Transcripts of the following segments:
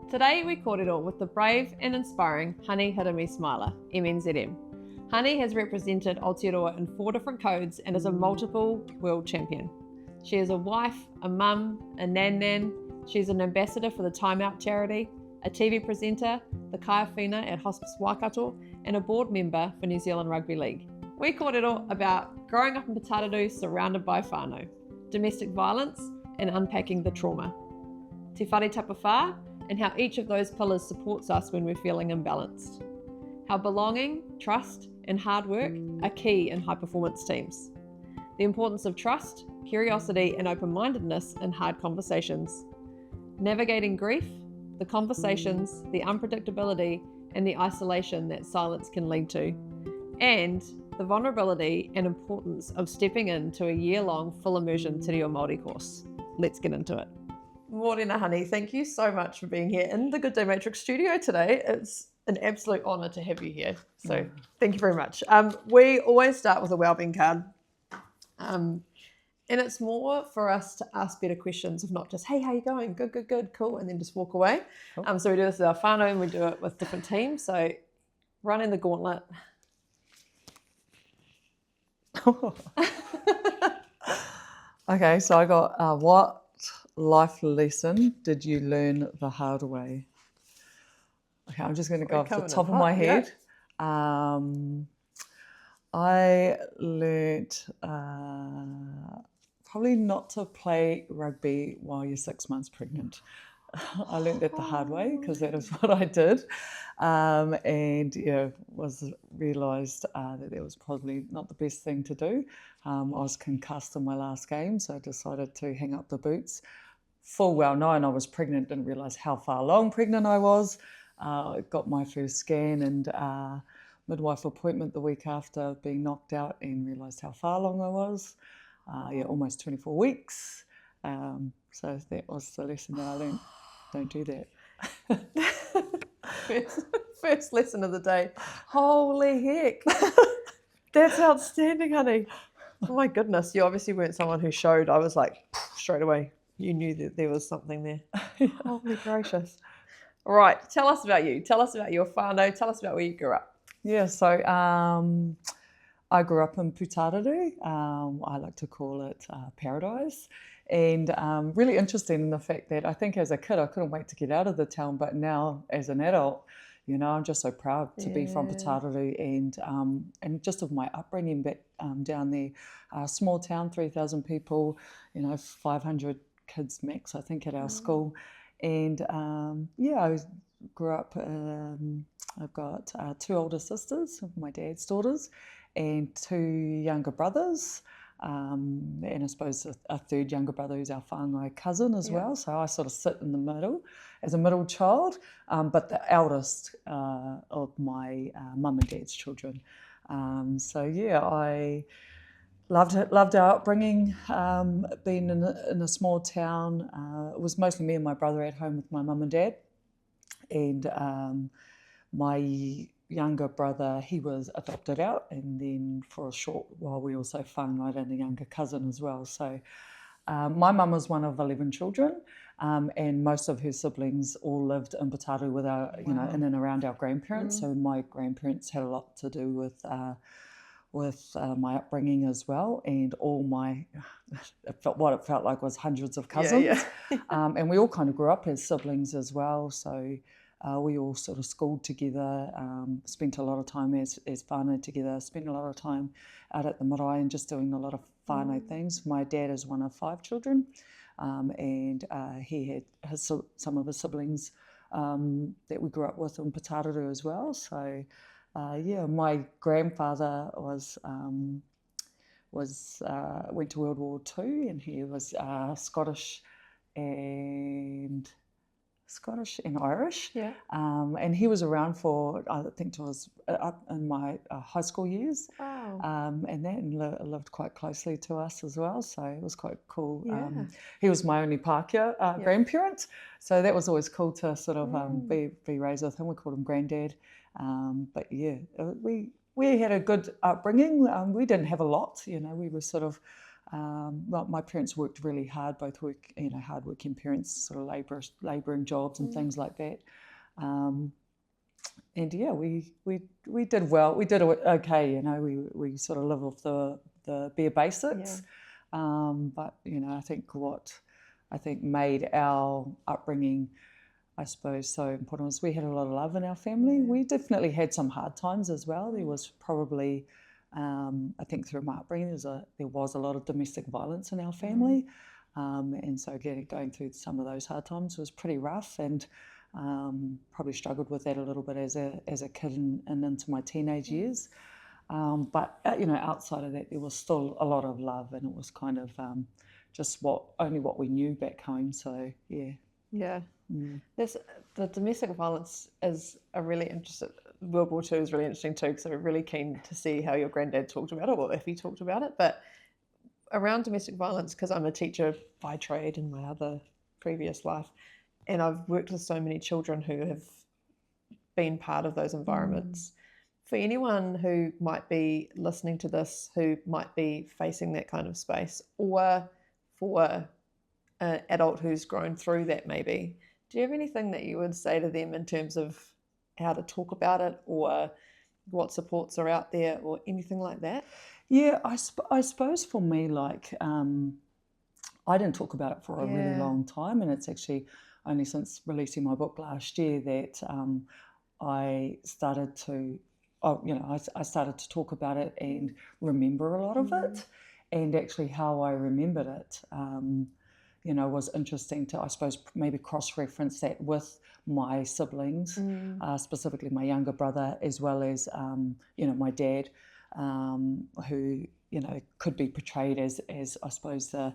Today we kōrero with the brave and inspiring Honey Hireme-Smiler, MNZM. Honey has represented Aotearoa in 4 different codes and is a multiple world champion. She is a wife, a mum, a Nan-Nan. She's an ambassador for the TimeOut charity, a TV presenter, the Kaiāwhina at Hospice Waikato, and a board member for New Zealand Rugby League. We kōrero about growing up in Putaruru surrounded by whānau, domestic violence, and unpacking the trauma. Te Whare Tapa Whā, and how each of those pillars supports us when we're feeling imbalanced. How belonging, trust, and hard work are key in high-performance teams. The importance of trust, curiosity, and open-mindedness in hard conversations. Navigating grief, the conversations, the unpredictability, and the isolation that silence can lead to. And the vulnerability and importance of stepping into a year-long full immersion Te Reo Māori course. Let's get into it. Morena, Honey, thank you so much for being here in the Good Day Matrix studio today. It's an absolute honour to have you here. So thank you very much. We always start with a wellbeing card. And it's more for us to ask better questions of not just, hey, how you going? Good, good, good, cool, and then just walk away. Cool. So we do this with our whānau and we do it with different teams. So running the gauntlet. Okay, so I got what life lesson did you learn the hard way? Okay, I'm just going to go off the top of my head. Yeah. I learnt probably not to play rugby while you're 6 months pregnant. I learnt that the hard way because that is what I did, and realised that was probably not the best thing to do. I was concussed in my last game, so I decided to hang up the boots. Full well knowing I was pregnant, didn't realise how far along pregnant I was. Got my first scan and midwife appointment the week after being knocked out, and realised how far along I was. Almost 24 weeks. So that was the lesson that I learned. Don't do that. First lesson of the day. Holy heck. That's outstanding, honey. Oh my goodness. You obviously weren't someone who showed. I was like, straight away, you knew that there was something there. Holy gracious. All right. Tell us about you. Tell us about your whānau. Tell us about where you grew up. Yeah, so I grew up in Putaruru. I like to call it paradise. And really interesting in the fact that I think as a kid, I couldn't wait to get out of the town. But now as an adult, I'm just so proud to be from Putaruru and just of my upbringing back down there. Small town, 3,000 people, 500 kids max, I think, at our school. And I grew up, I've got 2 older sisters, my dad's daughters, and 2 younger brothers. And I suppose a 3rd younger brother who's our whāngai cousin as well. So I sort of sit in the middle as a middle child, but the eldest of my mum and dad's children. I loved our upbringing, being in a small town. It was mostly me and my brother at home with my mum and dad. And my younger brother, he was adopted out, and then for a short while we also whāngai and a younger cousin as well. So my mum was one of 11 children, and most of her siblings all lived in Putaruru with our, in and around our grandparents. So my grandparents had a lot to do with my upbringing as well, and all my, what it felt like was hundreds of cousins. And we all kind of grew up as siblings as well. So we all sort of schooled together, spent a lot of time as whānau together, spent a lot of time out at the marae and just doing a lot of whānau things. My dad is one of 5 children, and he had some of his siblings that we grew up with in Putaruru as well. So my grandfather went to World War II, and he was Scottish and Irish. Yeah. And he was around for, I think it was up in my high school years. Wow. And then lived quite closely to us as well. So it was quite cool. Yeah. He was my only Pākehā grandparent. So that was always cool to sort of be raised with him. We called him Granddad. We had a good upbringing. We didn't have a lot, we were sort of well, my parents worked really hard, both hard-working parents, sort of labouring jobs and things like that. And yeah, we did well. We did okay, you know. We sort of live off the bare basics. But you know, I think what made our upbringing, I suppose, so important was we had a lot of love in our family. We definitely had some hard times as well. There was probably, I think through my upbringing, there was a lot of domestic violence in our family. And so going through some of those hard times was pretty rough, and probably struggled with that a little bit as a kid and into my teenage years. But you know, outside of that, there was still a lot of love, and it was kind of just only what we knew back home. So yeah. Yeah. The domestic violence is a really interesting. World War II is really interesting too, because I'm really keen to see how your granddad talked about it, or if he talked about it. But around domestic violence, because I'm a teacher by trade in my other previous life, and I've worked with so many children who have been part of those environments. For anyone who might be listening to this, who might be facing that kind of space, or for an adult who's grown through that maybe, do you have anything that you would say to them in terms of how to talk about it, or what supports are out there, or anything like that? Yeah, I suppose for me, like, I didn't talk about it for a really long time, and it's actually only since releasing my book last year that I started to, I started to talk about it and remember a lot of it, and actually how I remembered it. You know, was interesting to, I suppose, maybe cross-reference that with my siblings, specifically my younger brother, as well as, you know, my dad, who, you know, could be portrayed as I suppose, the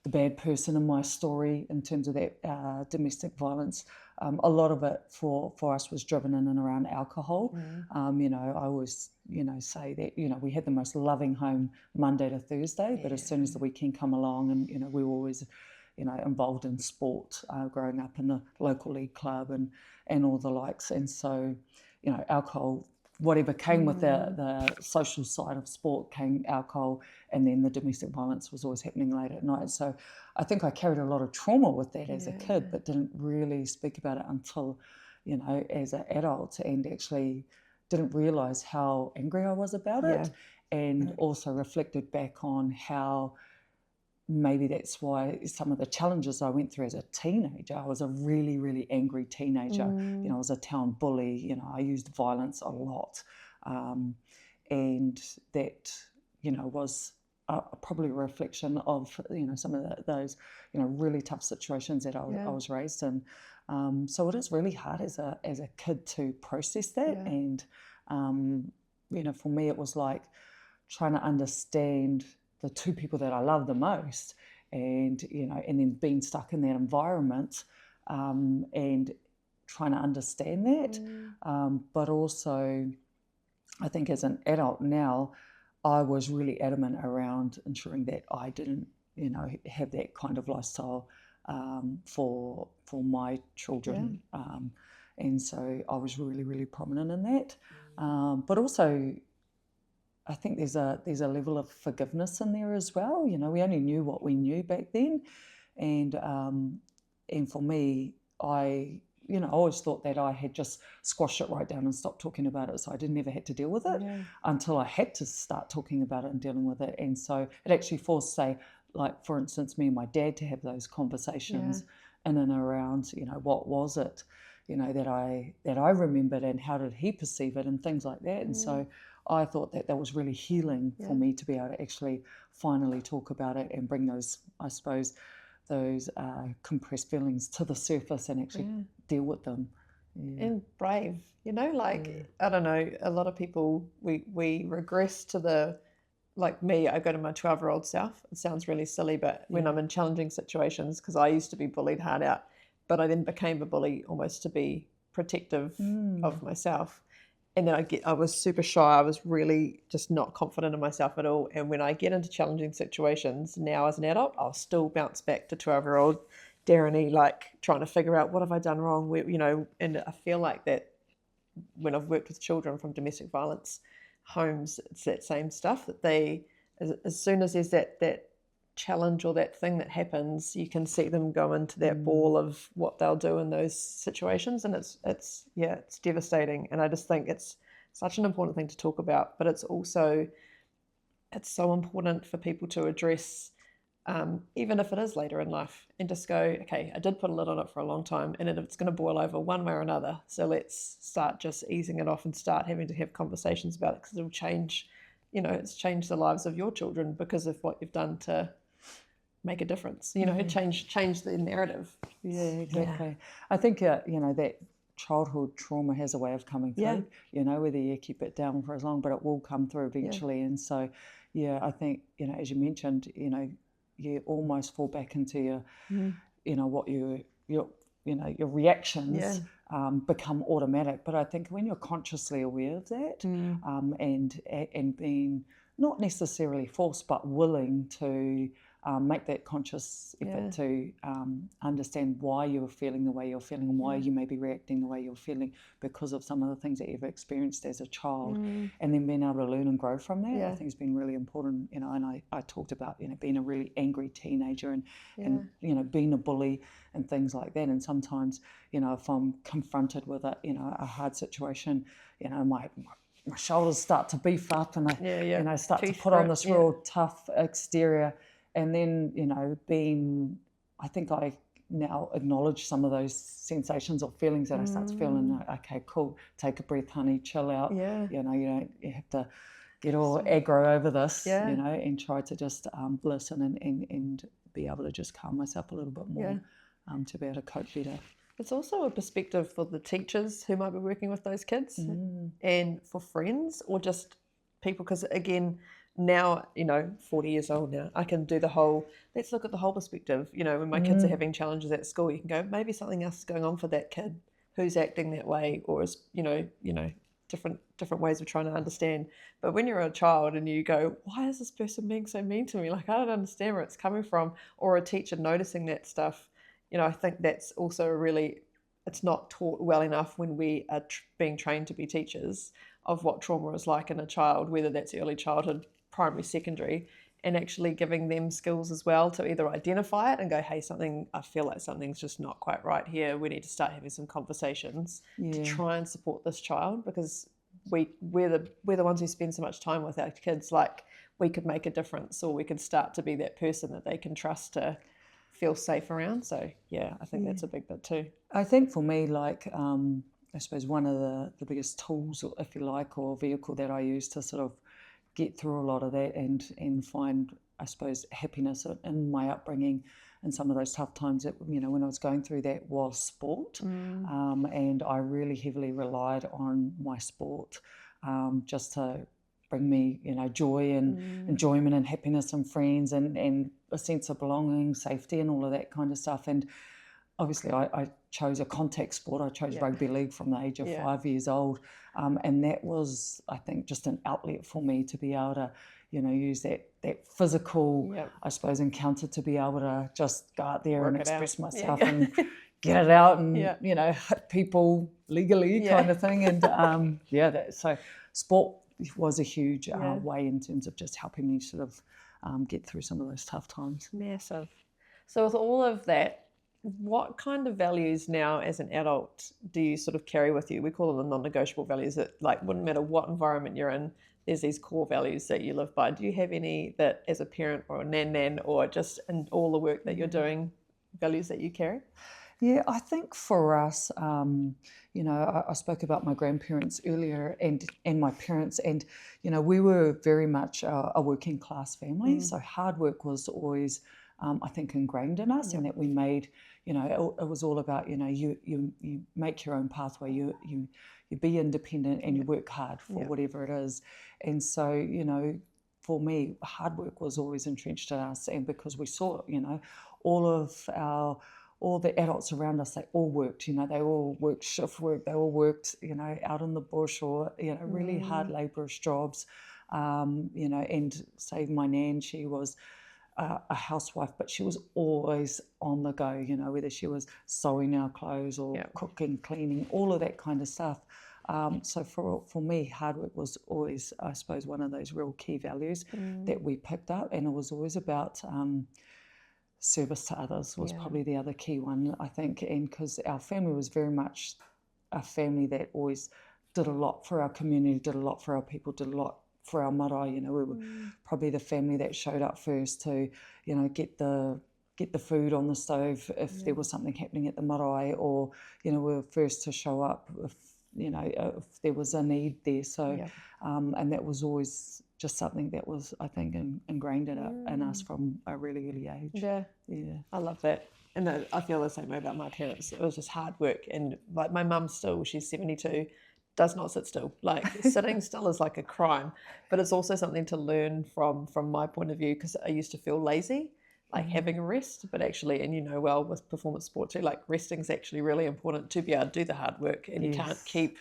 bad person in my story in terms of that domestic violence. A lot of it for us was driven in and around alcohol. You know, I always, you know, say that, you know, we had the most loving home Monday to Thursday, but as soon as the weekend come along, and, you know, we were always, you know, involved in sport, growing up in the local league club and all the likes. And so, you know, alcohol, whatever came with the social side of sport came alcohol, and then the domestic violence was always happening late at night. So I think I carried a lot of trauma with that as a kid, but didn't really speak about it until, you know, as an adult, and actually didn't realise how angry I was about it, and also reflected back on how maybe that's why some of the challenges I went through as a teenager. I was a really, really angry teenager. You know, I was a town bully. You know, I used violence a lot. And that, you know, was probably a reflection of, you know, some of those, you know, really tough situations that I was raised in. So it is really hard as a kid to process that. And, you know, for me, it was like trying to understand the two people that I love the most, and, you know, and then being stuck in that environment, and trying to understand that. But also, I think as an adult now, I was really adamant around ensuring that I didn't, you know, have that kind of lifestyle for my children. And so I was really, really prominent in that. But also, I think there's a level of forgiveness in there as well. You know, we only knew what we knew back then, and for me, I always thought that I had just squashed it right down and stopped talking about it, so I didn't ever had to deal with it until I had to start talking about it and dealing with it. And so it actually forced, say, like for instance, me and my dad to have those conversations in and around, you know, what was it, you know, that I remembered, and how did he perceive it, and things like that. And so I thought that was really healing for me to be able to actually finally talk about it and bring those, I suppose, those compressed feelings to the surface and actually deal with them. And brave, you know, like, I don't know, a lot of people, we regress to the, like me, I go to my 12-year-old self. It sounds really silly, but when I'm in challenging situations, because I used to be bullied hard out, but I then became a bully almost to be protective of myself. And then I was super shy. I was really just not confident in myself at all. And when I get into challenging situations now as an adult, I'll still bounce back to 12-year-old Darren-y, like trying to figure out what have I done wrong, you know. And I feel like that when I've worked with children from domestic violence homes, it's that same stuff, that they, as soon as there's that challenge or that thing that happens, you can see them go into that ball of what they'll do in those situations, and it's devastating. And I just think it's such an important thing to talk about, but it's also, it's so important for people to address, even if it is later in life, and just go, okay, I did put a lid on it for a long time, and it's going to boil over one way or another, so let's start just easing it off and start having to have conversations about it, because it'll change, it's changed the lives of your children because of what you've done to make a difference, change the narrative. Yeah, exactly. I think, that childhood trauma has a way of coming through, whether you keep it down for as long, but it will come through eventually. And so, I think, as you mentioned, you almost fall back into your, what your reactions become automatic. But I think when you're consciously aware of that, and being not necessarily forced, but willing to make that conscious effort to understand why you're feeling the way you're feeling, and why you may be reacting the way you're feeling because of some of the things that you've experienced as a child, and then being able to learn and grow from that. I think it's been really important, and I talked about, being a really angry teenager and being a bully and things like that. And sometimes, if I'm confronted with a hard situation, my shoulders start to beef up, and I start to put on this real tough exterior. And then, I think I now acknowledge some of those sensations or feelings that I start to feel, and okay, cool, take a breath, honey, chill out. You have to get all aggro over this, and try to just listen and be able to just calm myself a little bit more to be able to cope better. It's also a perspective for the teachers who might be working with those kids, and for friends or just people, because again, now, 40 years old now, I can do the whole, let's look at the whole perspective. When my kids are having challenges at school, you can go, maybe something else is going on for that kid who's acting that way, or is, different ways of trying to understand. But when you're a child and you go, why is this person being so mean to me? Like, I don't understand where it's coming from. Or a teacher noticing that stuff, I think that's also it's not taught well enough when we are being trained to be teachers of what trauma is like in a child, whether that's early childhood, primary, secondary, and actually giving them skills as well to either identify it and go, hey, I feel like something's just not quite right here. We need to start having some conversations to try and support this child, because we're the ones who spend so much time with our kids. Like, we could make a difference, or we could start to be that person that they can trust to feel safe around. So I think that's a big bit too. I think for me, like, I suppose one of the biggest tools, if you like, or vehicle that I use to sort of get through a lot of that and find, I suppose, happiness in my upbringing and some of those tough times that, when I was going through that, was sport. And I really heavily relied on my sport just to bring me, joy and enjoyment and happiness and friends and a sense of belonging, safety and all of that kind of stuff. And obviously I chose a contact sport. I chose rugby league from the age of 5 years old. And that was, I think, just an outlet for me to be able to, use that physical, I suppose, encounter to be able to just go out there and express myself and get it out and, hit people legally kind of thing. And so sport was a huge way in terms of just helping me sort of get through some of those tough times. Massive. So with all of that, what kind of values now as an adult do you sort of carry with you? We call them the non-negotiable values that, like, wouldn't matter what environment you're in, there's these core values that you live by. Do you have any that as a parent or a nan-nan or just in all the work that you're doing, values that you carry? Yeah, I think for us, I spoke about my grandparents earlier and my parents, and, we were very much a working class family. So hard work was always, I think, ingrained in us, and that we made, it was all about, you make your own pathway, you be independent and you work hard for whatever it is. And so, for me, hard work was always entrenched in us, and because we saw, all the adults around us, they all worked, they all worked shift work, they all worked, out in the bush or, really hard labourers jobs, and say my nan, she was a housewife, but she was always on the go, whether she was sewing our clothes or cooking, cleaning, all of that kind of stuff. So for me, hard work was always, I suppose, one of those real key values that we picked up, and it was always about service to others was probably the other key one, I think, and because our family was very much a family that always did a lot for our community, did a lot for our people, did a lot for our marae. You know, we were probably the family that showed up first to, you know, get the food on the stove if there was something happening at the marae, or, you know, we were first to show up if, you know, if there was a need there. So, and that was always just something that was, I think, ingrained in us from a really early age. Yeah. I love that. And I feel the same way about my parents. It was just hard work. And like my mum still, she's 72, does not sit still. Like sitting still is like a crime. But it's also something to learn from my point of view, because I used to feel lazy, like having a rest. But actually, and you know well with performance sport too, like resting is actually really important to be able to do the hard work. And you can't keep,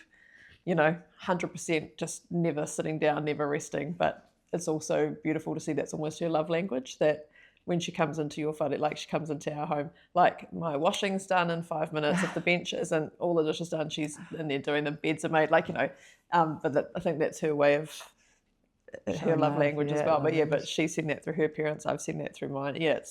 you know, 100% just never sitting down, never resting. But it's also beautiful to see that's almost your love language, that when she comes into your whare, like she comes into our home, like my washing's done in 5 minutes. If the bench isn't, all the dishes done, she's in there doing the beds are made, like, you know. But I think that's her way of her love language as well. But yeah, but she's seen that through her parents. I've seen that through mine. Yeah,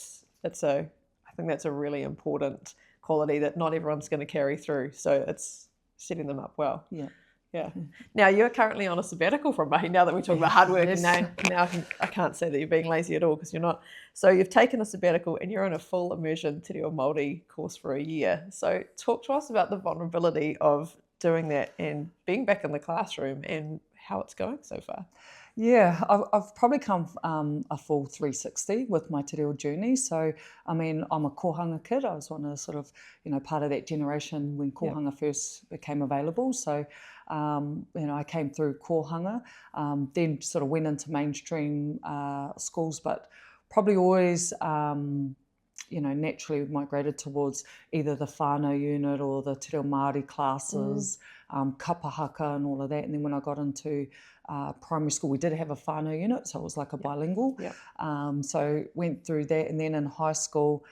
I think that's a really important quality that not everyone's going to carry through. So it's setting them up well. Yeah. Now you're currently on a sabbatical from Mahi. Now that we talk about hard work, and now I can't say that you're being lazy at all, because you're not. So you've taken a sabbatical and you're in a full immersion Te Reo Māori course for a year. So talk to us about the vulnerability of doing that and being back in the classroom and how it's going so far. Yeah, I've probably come a full 360 with my te reo journey. So, I mean, I'm a kōhanga kid. I was one of the sort of, you know, part of that generation when kōhanga first became available. So, you know, I came through kōhanga, then sort of went into mainstream schools, but probably always, you know, naturally migrated towards either the whānau unit or the te reo Māori classes, kapahaka and all of that. And then when I got into primary school, we did have a whānau unit, so it was like a bilingual. So went through that, and then in high school,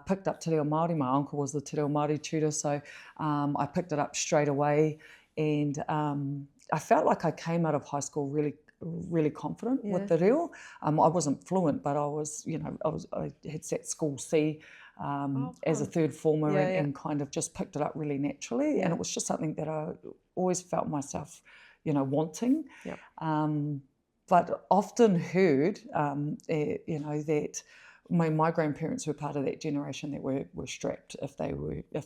picked up te reo Māori. My uncle was the te reo Māori tutor, so I picked it up straight away. And I felt like I came out of high school really confident with the reo. I wasn't fluent, but I was, you know, I had sat school C as a third former and kind of just picked it up really naturally. And it was just something that I always felt myself, you know, wanting. But often heard, you know, that my grandparents were part of that generation that were strapped if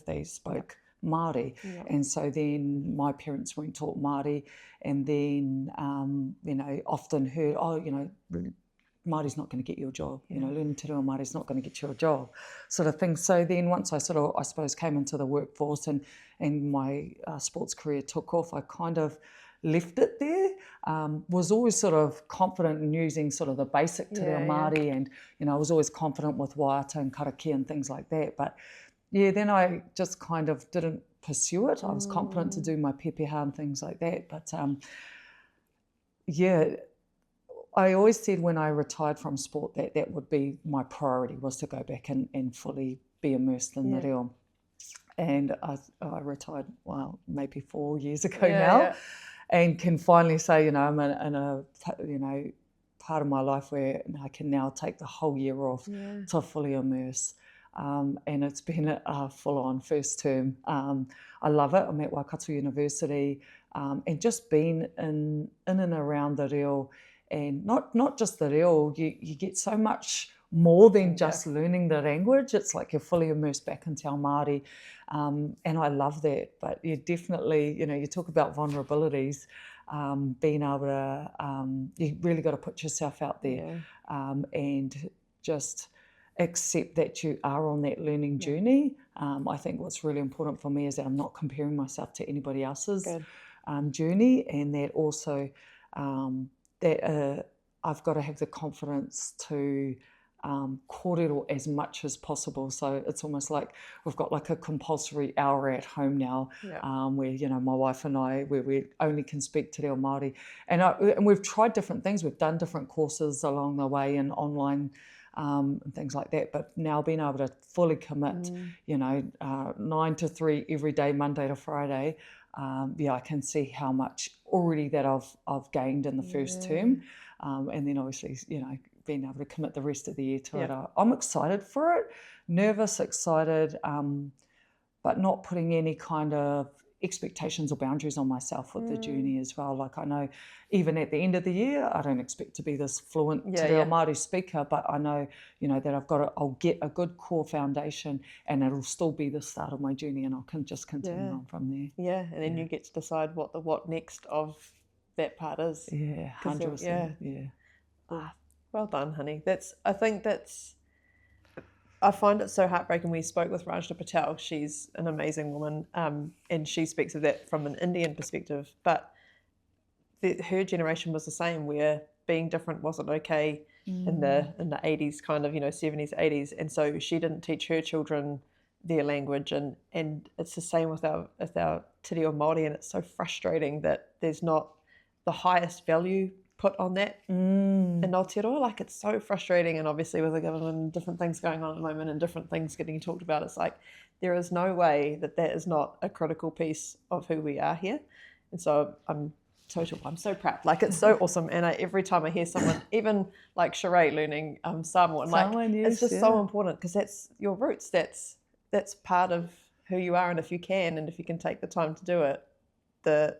they spoke Māori. And so then my parents weren't taught Māori, and then, you know, often heard, oh, you know, Māori's not going to get you a job, you know, learning te reo Māori's not going to get you a job, sort of thing. So then once I sort of, I suppose, came into the workforce and my sports career took off, I kind of left it there. Was always sort of confident in using sort of the basic te reo Māori, and, you know, I was always confident with waiata and karakia and things like that. But yeah, then I just kind of didn't pursue it. I was confident to do my pepeha and things like that. But yeah, I always said when I retired from sport that would be my priority, was to go back and fully be immersed in the reo. And I retired, well, maybe 4 years ago now, and can finally say, you know, I'm in a you know, part of my life where I can now take the whole year off to fully immerse. And it's been a full-on first term. I love it. I'm at Waikato University, and just being in and around the reo, and not just the reo, you get so much more than just learning the language. It's like you're fully immersed back into our Māori, and I love that. But you definitely, you know, you talk about vulnerabilities, being able to, you really got to put yourself out there, and just accept that you are on that learning journey. I think what's really important for me is that I'm not comparing myself to anybody else's journey, and that also that I've got to have the confidence to kōrero as much as possible. So it's almost like we've got like a compulsory hour at home now, where, you know, my wife and I, where we only can speak te reo Māori, and we've tried different things. We've done different courses along the way and online and things like that. But now being able to fully commit, you know, 9 to 3 every day, Monday to Friday, I can see how much already that I've gained in the first term, and then obviously, being able to commit the rest of the year to it. I'm excited for it, nervous, excited, but not putting any kind of expectations or boundaries on myself with the journey as well. Like, I know even at the end of the year, I don't expect to be this fluent Te Reo Māori speaker, but I know, that I'll get a good core foundation, and it'll still be the start of my journey, and I can just continue on from there. Yeah, and then you get to decide what the next of that part is. Yeah, 100%. Yeah. Well done, honey. I find it so heartbreaking. We spoke with Rajna Patel. She's an amazing woman, and she speaks of that from an Indian perspective. But her generation was the same, where being different wasn't okay in the 80s, kind of 70s, 80s, and so she didn't teach her children their language, and it's the same with our Te Reo Māori, and it's so frustrating that there's not the highest value put on that in Aotearoa. Like, it's so frustrating, and obviously with the government and different things going on at the moment and different things getting talked about, it's like there is no way that is not a critical piece of who we are here. And so I'm so proud. Like, it's so awesome, and every time I hear someone, even like Sheree learning Samoan, it's just so important, because that's your roots, that's part of who you are, and if you can take the time to do it, the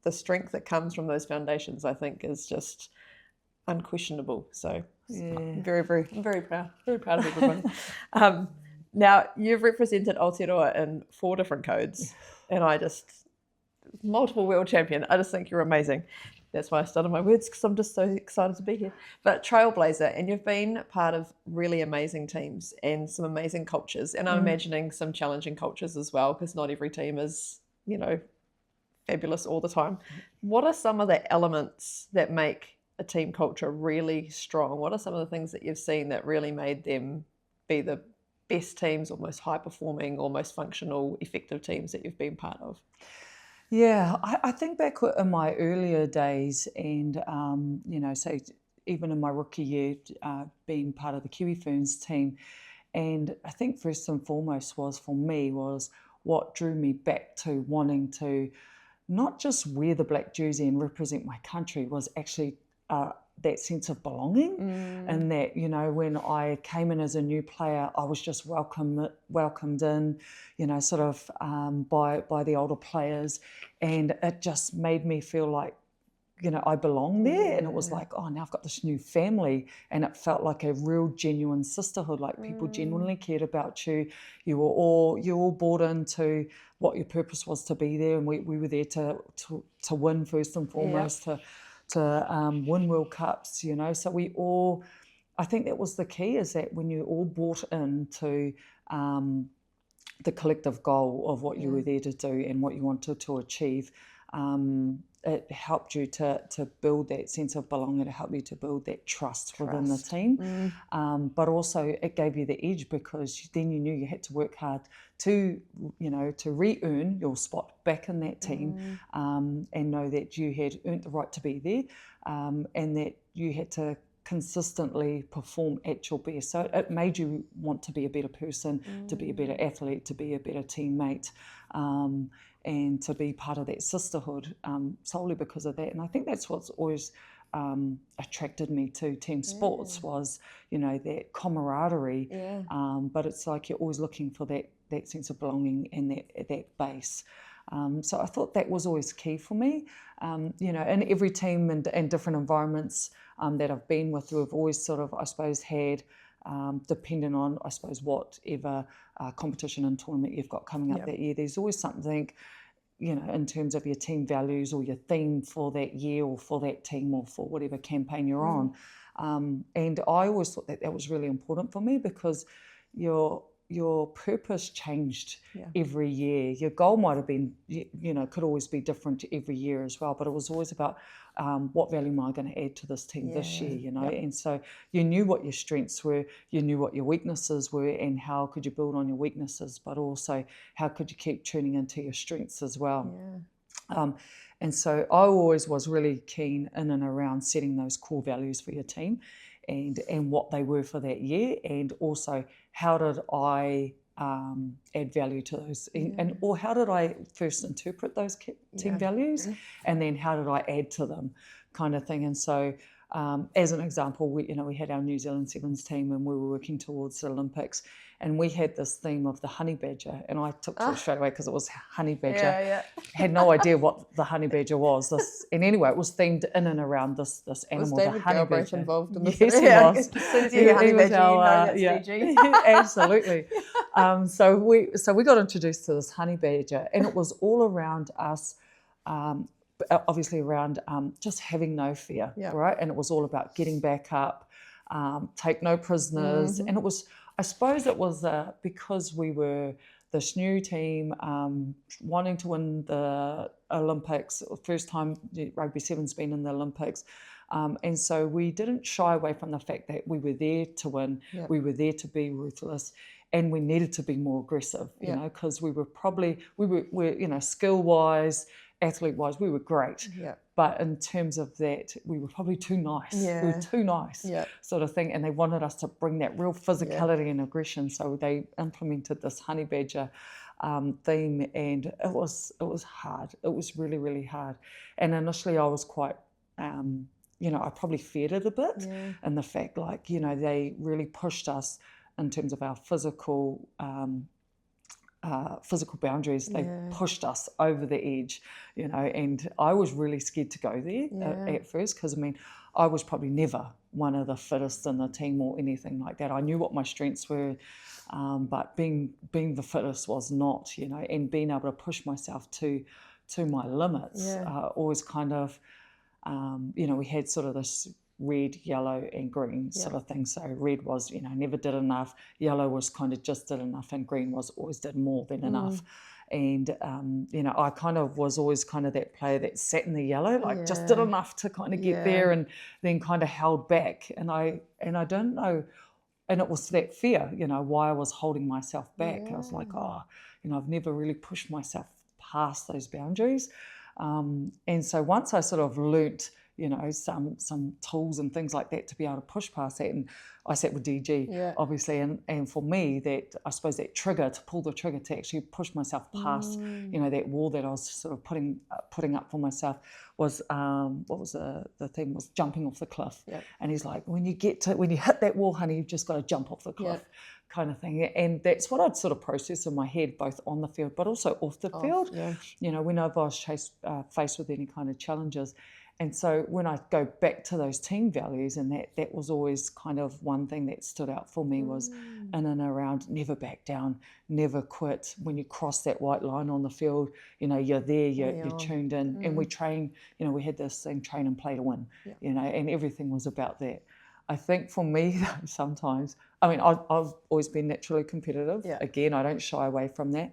strength that comes from those foundations, I think, is just unquestionable. So I'm very, very, I'm very proud of everybody. Now, you've represented Aotearoa in 4 different codes, and multiple world champion. I just think you're amazing. That's why I started my words, because I'm just so excited to be here. But trailblazer, and you've been part of really amazing teams and some amazing cultures, and I'm imagining some challenging cultures as well, because not every team is, fabulous all the time. What are some of the elements that make a team culture really strong? What are some of the things that you've seen that really made them be the best teams, or most high performing, or most functional, effective teams that you've been part of? Yeah, I think back in my earlier days, and so even in my rookie year, being part of the Kiwi Ferns team, and I think first and foremost was what drew me back to wanting to not just wear the black jersey and represent my country, was actually that sense of belonging, and that, when I came in as a new player, I was just welcomed in, sort of by the older players, and it just made me feel like, I belong there, and it was like, oh, now I've got this new family, and it felt like a real genuine sisterhood, like people genuinely cared about you. You were all bought into what your purpose was to be there, and we were there to win first and foremost, to win World Cups, so we all, I think that was the key, is that when you all bought into the collective goal of what you were there to do and what you wanted to achieve, it helped you to build that sense of belonging. It helped you to build that trust within the team. But also it gave you the edge, because then you knew you had to work hard to re-earn your spot back in that team, and know that you had earned the right to be there, and that you had to consistently perform at your best. So it made you want to be a better person, to be a better athlete, to be a better teammate, and to be part of that sisterhood, solely because of that. And I think that's what's always attracted me to team sports, was, that camaraderie. But it's like you're always looking for that sense of belonging and that base. So I thought that was always key for me. In every team and different environments that I've been with, we've always sort of, I suppose, had, depending on, I suppose, whatever competition and tournament you've got coming up that year, there's always something, in terms of your team values or your theme for that year or for that team or for whatever campaign you're on. And I always thought that was really important for me, because your purpose changed every year. Your goal might have been, could always be different every year as well, but it was always about what value am I going to add to this team this year, And so you knew what your strengths were, you knew what your weaknesses were, and how could you build on your weaknesses, but also how could you keep tuning into your strengths as well. And so I always was really keen in and around setting those core values for your team, and what they were for that year, and also how did I add value to those, or how did I first interpret those team values, and then how did I add to them, kind of thing. And so, as an example, we had our New Zealand Sevens team, and we were working towards the Olympics, and we had this theme of the honey badger, and I took to it straight away because it was honey badger. Had no idea what the honey badger was. And anyway, it was themed in and around this animal, was David the honey Galbraith badger. involved in this? Yes, he was. As soon as you hear honey badger, you know that's DG. Absolutely. So we got introduced to this honey badger, and it was all around us. Obviously around just having no fear, right? And it was all about getting back up, take no prisoners. And it was, I suppose it was because we were this new team wanting to win the Olympics, first time Rugby Sevens been in the Olympics. And so we didn't shy away from the fact that we were there to win, we were there to be ruthless, and we needed to be more aggressive, you know, because we were skill-wise, athlete-wise, we were great. But in terms of that, we were probably too nice. We were too nice, sort of thing. And they wanted us to bring that real physicality and aggression. So they implemented this honey badger theme, and it was hard. It was really, really hard. And initially I was quite, I probably feared it a bit, and the fact, they really pushed us in terms of our physical boundaries. They pushed us over the edge, and I was really scared to go there at first, because I was probably never one of the fittest in the team or anything like that. I knew what my strengths were, but being the fittest was not, and being able to push myself to my limits, always kind of, we had sort of this red, yellow and green sort of thing. So red was, never did enough, yellow was kind of just did enough, and green was always did more than enough. And, I kind of was always kind of that player that sat in the yellow, just did enough to kind of get there, and then kind of held back. And I don't know, and it was that fear, why I was holding myself back. I was like, I've never really pushed myself past those boundaries. And so once I sort of learnt, some tools and things like that to be able to push past that. And I sat with DG, obviously, and for me, that, I suppose, that trigger, to pull the trigger to actually push myself past, that wall that I was sort of putting up for myself was, what was the thing, was jumping off the cliff. And he's like, when you hit that wall, honey, you've just got to jump off the cliff. Kind of thing. And that's what I'd sort of process in my head, both on the field but also off the field. Whenever I was faced with any kind of challenges. And so when I go back to those team values, and that was always kind of one thing that stood out for me, was in and around never back down, never quit. When you cross that white line on the field, you're there, you're tuned in. And we train, we had this thing, train and play to win, and everything was about that. I think for me, sometimes, I've always been naturally competitive. Again, I don't shy away from that.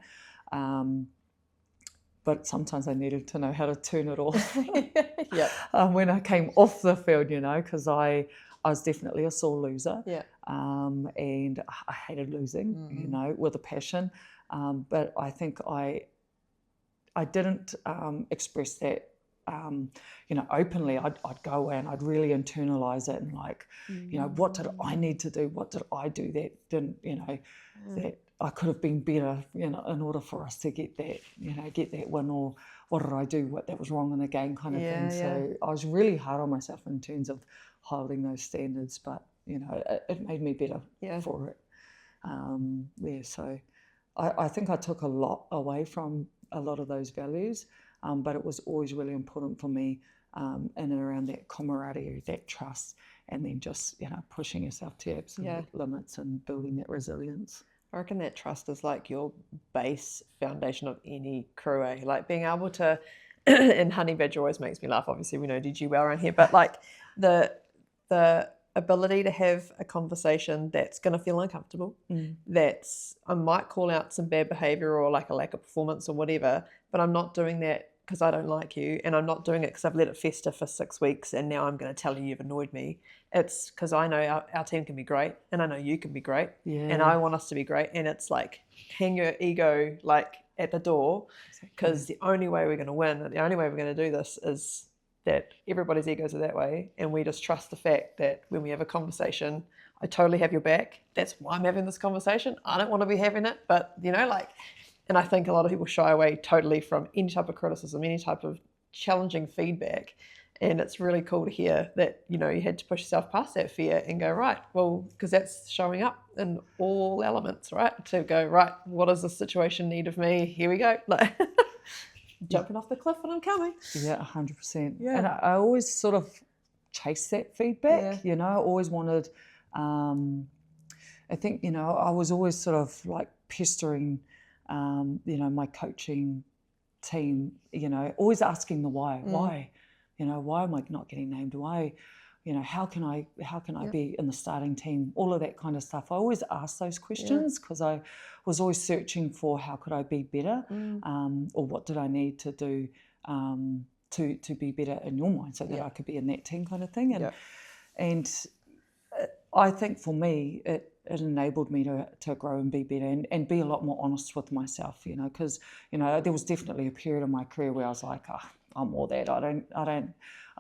But sometimes I needed to know how to turn it off when I came off the field, because I was definitely a sore loser. And I hated losing, with a passion. But I think I didn't express that, openly. I'd go away and I'd really internalise it, and what did I need to do? What did I do that didn't, that I could have been better, in order for us to get that, get that win, or what did I do? What that was wrong in the game, kind of thing. So I was really hard on myself in terms of holding those standards, but it made me better for it. So I think I took a lot away from a lot of those values, but it was always really important for me, in and around that camaraderie, that trust, and then just pushing yourself to absolute limits and building that resilience. I reckon that trust is like your base foundation of any crew, eh? Like being able to, and honey badger always makes me laugh. Obviously, we know DG well around here, but like the ability to have a conversation that's going to feel uncomfortable, I might call out some bad behaviour or like a lack of performance or whatever, but I'm not doing that because I don't like you, and I'm not doing it because I've let it fester for 6 weeks and now I'm going to tell you you've annoyed me. It's because I know our team can be great, and I know you can be great, and I want us to be great, and it's like hang your ego like at the door, because the only way we're going to win, the only way we're going to do this is that everybody's egos are that way, and we just trust the fact that when we have a conversation, I totally have your back. That's why I'm having this conversation. I don't want to be having it, but and I think a lot of people shy away totally from any type of criticism, any type of challenging feedback. And it's really cool to hear that, you had to push yourself past that fear and go, right, well, because that's showing up in all elements, right? To go, right, what does this situation need of me? Here we go. Like jumping off the cliff and I'm coming. Yeah, 100%. Yeah. And I always sort of chased that feedback, I always wanted, I think, I was always sort of like pestering, my coaching team, always asking the why. Why am I not getting named? Why, how can I be in the starting team? All of that kind of stuff. I always asked those questions because I was always searching for how could I be better, or what did I need to do to be better in your mind, so that I could be in that team kind of thing. And I think for me, it enabled me to grow and be better and be a lot more honest with myself, because, there was definitely a period in my career where I was like, I'm all that. I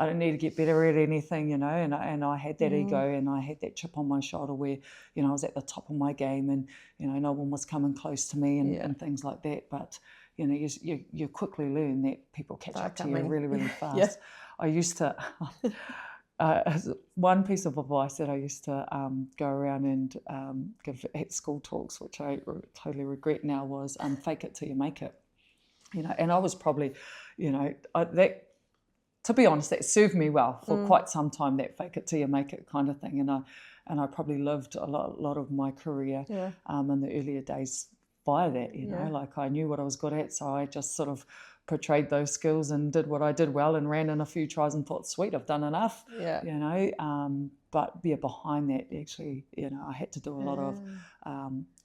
don't need to get better at anything, and I had that ego and I had that chip on my shoulder where, I was at the top of my game and, no one was coming close to me and things like that. But, you quickly learn that people catch up to you really, really fast. I used to... one piece of advice that I used to go around and give at school talks, which I totally regret now, was fake it till you make it. And I was probably, that, to be honest, that served me well for quite some time, that fake it till you make it kind of thing. And I probably lived a lot of my career in the earlier days via that, like I knew what I was good at, so I just sort of portrayed those skills and did what I did well and ran in a few tries and thought, sweet, I've done enough, but behind that, actually, I had to do a lot of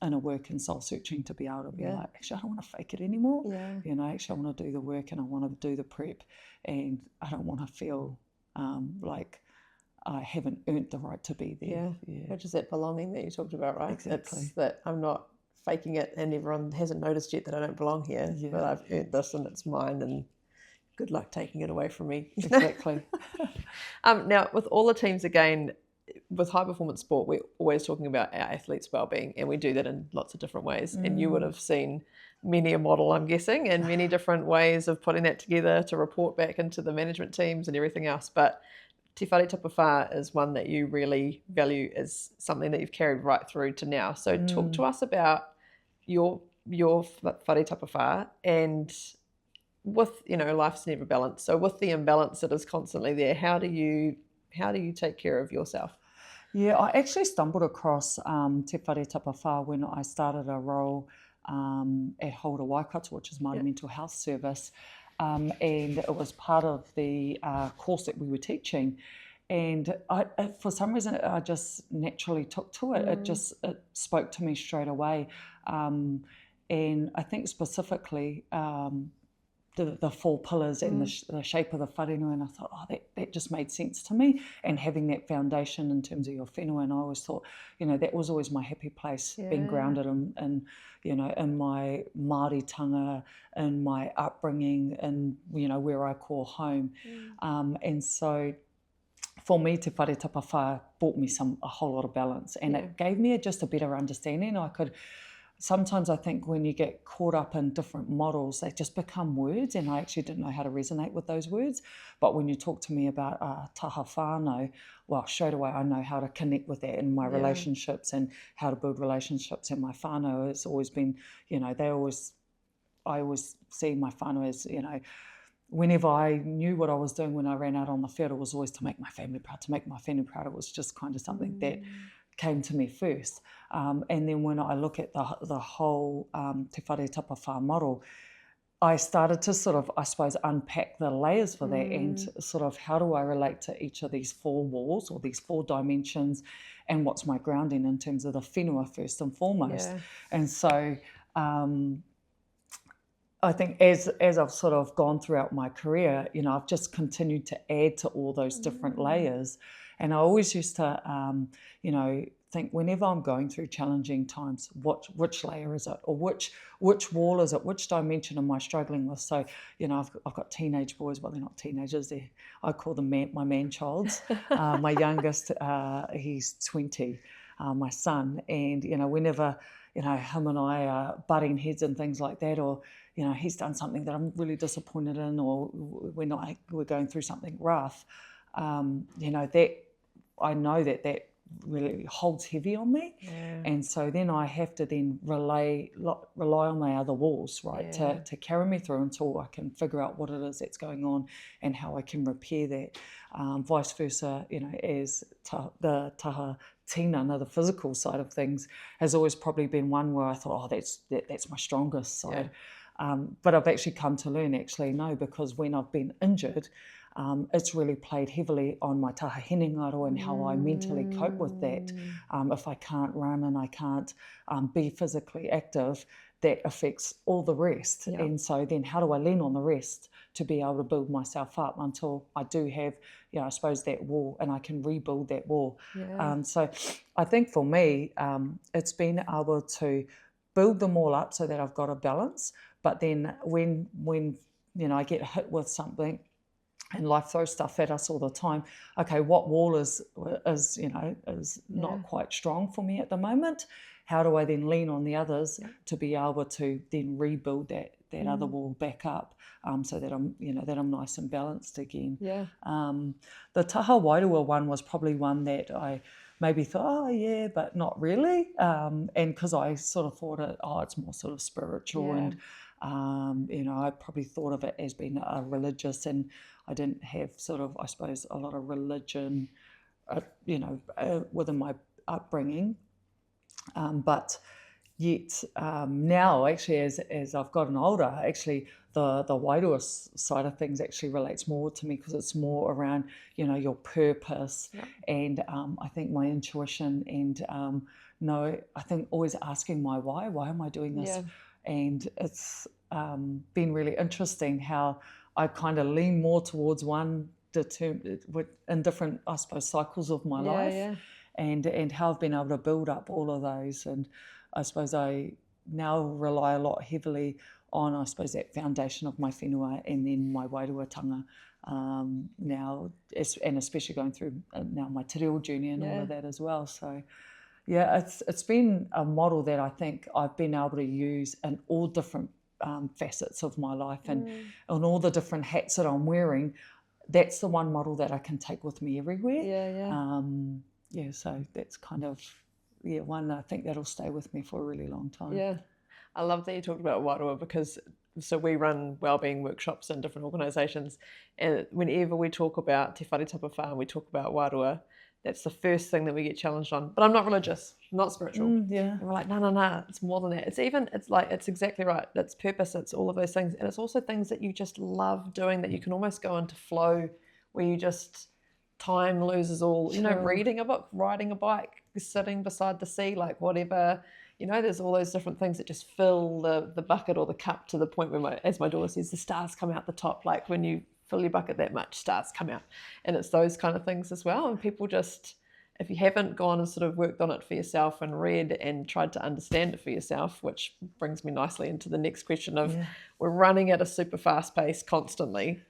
inner work and soul searching to be able to be like, actually, I don't want to fake it anymore. Actually, I want to do the work and I want to do the prep, and I don't want to feel like I haven't earned the right to be there. Which is that belonging that you talked about, right? Exactly. It's that I'm not faking it and everyone hasn't noticed yet that I don't belong here, but I've earned this and it's mine, and good luck taking it away from me. Exactly. Now, with all the teams, again, with high performance sport, we're always talking about our athletes' wellbeing, and we do that in lots of different ways. And you would have seen many a model, I'm guessing, and many different ways of putting that together to report back into the management teams and everything else. But Te Whare Tapa Whā is one that you really value as something that you've carried right through to now. So talk to us about your Whare Tapa Whā, and with, life's never balanced. So with the imbalance that is constantly there, how do you take care of yourself? Yeah, I actually stumbled across Te Whare Tapa Whā when I started a role at Hospice Waikato, which is Māori mental health service. And it was part of the course that we were teaching. And for some reason, I just naturally took to it. It spoke to me straight away. And I think specifically the four pillars and the shape of the wharenui, and I thought, that just made sense to me. And having that foundation in terms of your whenua, and I always thought, that was always my happy place, being grounded in my Māoritanga, in my upbringing, and where I call home. And so for me, Te Whare Tapa Whā brought me a whole lot of balance, and it gave me just a better understanding. Sometimes I think when you get caught up in different models, they just become words, and I actually didn't know how to resonate with those words. But when you talk to me about taha whānau, well, straight away I know how to connect with that in my relationships and how to build relationships. And my whānau has always been, I always see my whānau as, whenever I knew what I was doing when I ran out on the field, it was always to make my family proud. To make my family proud, it was just kind of something that came to me first. And then when I look at the whole Te Whare Tapa Whā model, I started to sort of, I suppose, unpack the layers for that and sort of how do I relate to each of these four walls or these four dimensions, and what's my grounding in terms of the whenua first and foremost. And so I think as I've sort of gone throughout my career, I've just continued to add to all those different layers. And I always used to, think whenever I'm going through challenging times, which layer is it, or which wall is it, which dimension am I struggling with? So, I've got teenage boys. Well, they're not teenagers. I call them my man-childs. My youngest, he's 20. my son, and whenever him and I are butting heads and things like that, or he's done something that I'm really disappointed in, or we're going through something rough, that I know that really holds heavy on me, and so then I have to then rely on my other walls, right, to carry me through until I can figure out what it is that's going on and how I can repair that. Vice versa, as the taha tinana, the physical side of things, has always probably been one where I thought, that's my strongest side. But I've actually come to learn, no, because when I've been injured, it's really played heavily on my taha hinengaro and how I mentally cope with that. If I can't run and I can't be physically active, that affects all the rest. And so then how do I lean on the rest to be able to build myself up until I do have, I suppose, that wall, and I can rebuild that wall. So I think for me, it's been able to build them all up so that I've got a balance. But then when I get hit with something, and life throws stuff at us all the time, okay, what wall is not quite strong for me at the moment? How do I then lean on the others to be able to then rebuild that other wall back up, so that I'm nice and balanced again? The taha wairua one was probably one that I maybe thought, but not really, and because I sort of thought it's more sort of spiritual, and I probably thought of it as being a religious, and I didn't have sort of, I suppose, a lot of religion, within my upbringing. But yet now, actually, as I've gotten older, actually the wairua side of things actually relates more to me, because it's more around, your purpose, and I think my intuition, and I think always asking my why am I doing this? And it's been really interesting how I kind of lean more towards one in different, I suppose, cycles of my life, and how I've been able to build up all of those. And I suppose I now rely a lot heavily on, I suppose, that foundation of my whenua, and then my wairuatanga now, and especially going through now my te reo journey and all of that as well. So it's been a model that I think I've been able to use in all different facets of my life, and on all the different hats that I'm wearing. That's the one model that I can take with me everywhere. So that's kind of one I think that'll stay with me for a really long time. I love that you talked about wairua, because we run wellbeing workshops in different organisations, and whenever we talk about Te Whare Tapa Whā and we talk about wairua, that's the first thing that we get challenged on. But I'm not religious, I'm not spiritual. And we're like, no, it's more than that. It's exactly right. It's purpose, it's all of those things. And it's also things that you just love doing, that you can almost go into flow, where you just, time loses all, reading a book, riding a bike, sitting beside the sea, like whatever, there's all those different things that just fill the bucket or the cup, to the point where, as my daughter says, the stars come out the top. Like when you fill your bucket that much, stars come out. And it's those kind of things as well. And people just, if you haven't gone and sort of worked on it for yourself and read and tried to understand it for yourself, which brings me nicely into the next question of, we're running at a super fast pace constantly,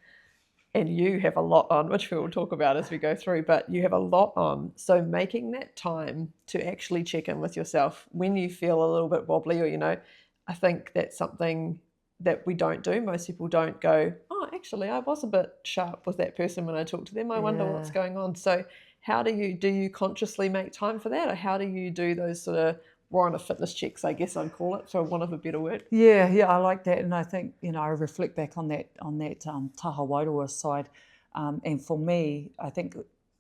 and you have a lot on, which we will talk about as we go through, but you have a lot on. So making that time to actually check in with yourself when you feel a little bit wobbly, or, I think that's something that we don't do. Most people don't go, actually, I was a bit sharp with that person when I talked to them. I wonder what's going on. So how do you consciously make time for that? Or how do you do those sort of more on a fitness checks, I guess I'd call it, for want of a better word? I like that. And I think, I reflect back on that taha wairua side. And for me, I think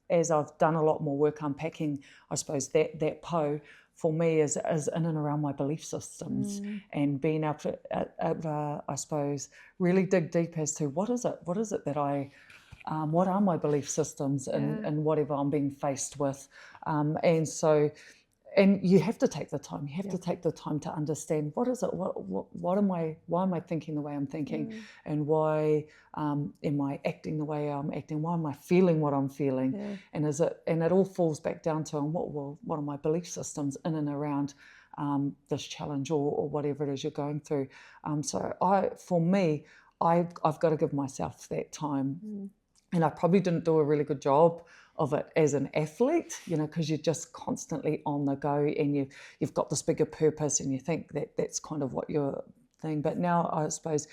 as I've done a lot more work unpacking, I suppose that po, for me, is in and around my belief systems, and being able to, I suppose, really dig deep as to what is it that I, what are my belief systems and whatever I'm being faced with. And so, and you have to take the time. You have to take the time to understand what is it. Why am I thinking the way I'm thinking, and why am I acting the way I'm acting? Why am I feeling what I'm feeling? And it all falls back down to what are my belief systems in and around this challenge or whatever it is you're going through. So I've got to give myself that time, and I probably didn't do a really good job of it as an athlete, you know, because you're just constantly on the go, and you've got this bigger purpose, and you think that that's kind of what your thing. But now I suppose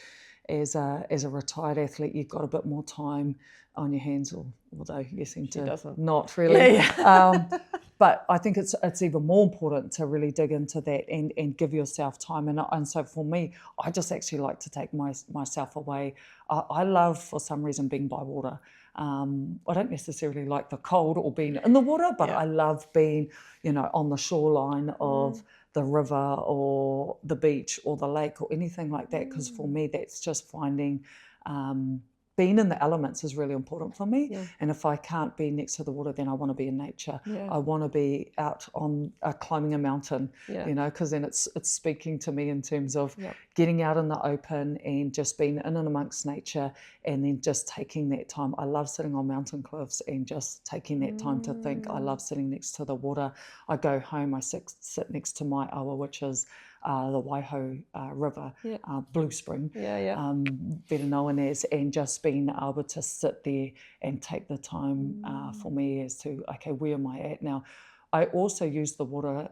as a retired athlete, you've got a bit more time on your hands, although you seem to not really. Yeah. But I think it's even more important to really dig into that and give yourself time. And so for me, I just actually like to take myself away. I love, for some reason, being by water. I don't necessarily like the cold or being in the water, but I love being, you know, on the shoreline of the river or the beach or the lake or anything like that. Because for me, that's just finding being in the elements is really important for me. Yeah. And if I can't be next to the water, then I want to be in nature. Yeah. I want to be out on climbing a mountain, you know, because then it's speaking to me in terms of getting out in the open and just being in and amongst nature, and then just taking that time. I love sitting on mountain cliffs and just taking that time to think. I love sitting next to the water. I go home, I sit next to my awa, which is the Waiho River, Blue Spring, better known as, and just being able to sit there and take the time for me as to, okay, where am I at now? I also use the water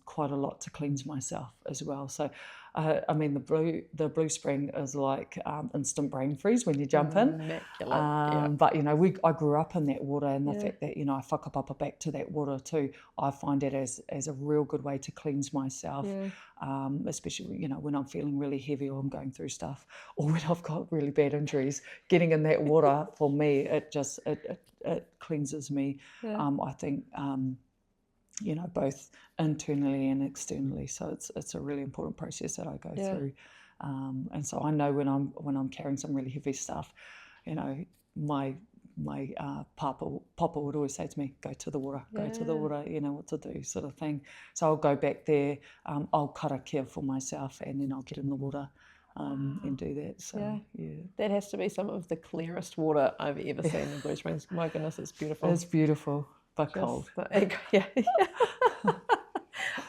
quite a lot to cleanse myself as well. So, I mean, the Blue Spring is like instant brain freeze when you jump in. But, you know, I grew up in that water, and the fact that, you know, I whakapapa back to that water too, I find it as a real good way to cleanse myself, especially, you know, when I'm feeling really heavy or I'm going through stuff, or when I've got really bad injuries. Getting in that water, for me, it just it cleanses me, I think, you know, both internally and externally. So it's a really important process that I go through. And so I know when I'm carrying some really heavy stuff, you know, my papa would always say to me, go to the water, you know what to do, sort of thing. So I'll go back there, I'll karakia for myself, and then I'll get in the water and do that. So that has to be some of the clearest water I've ever seen in Blue Springs. My goodness, it's beautiful. It's beautiful. But cold.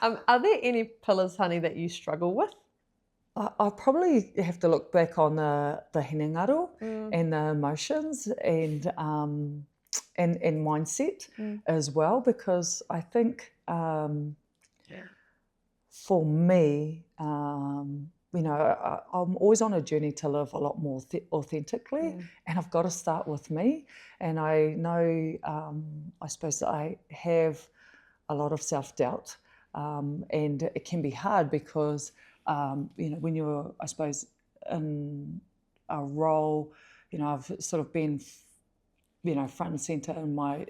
Are there any pillars, honey, that you struggle with? I probably have to look back on the hinengaro and the emotions and mindset as well, because I think for me, you know, I'm always on a journey to live a lot more authentically, and I've got to start with me. And I know, I suppose I have a lot of self-doubt, and it can be hard because, you know, when you're, I suppose, in a role, you know, I've sort of been, you know, front and centre in my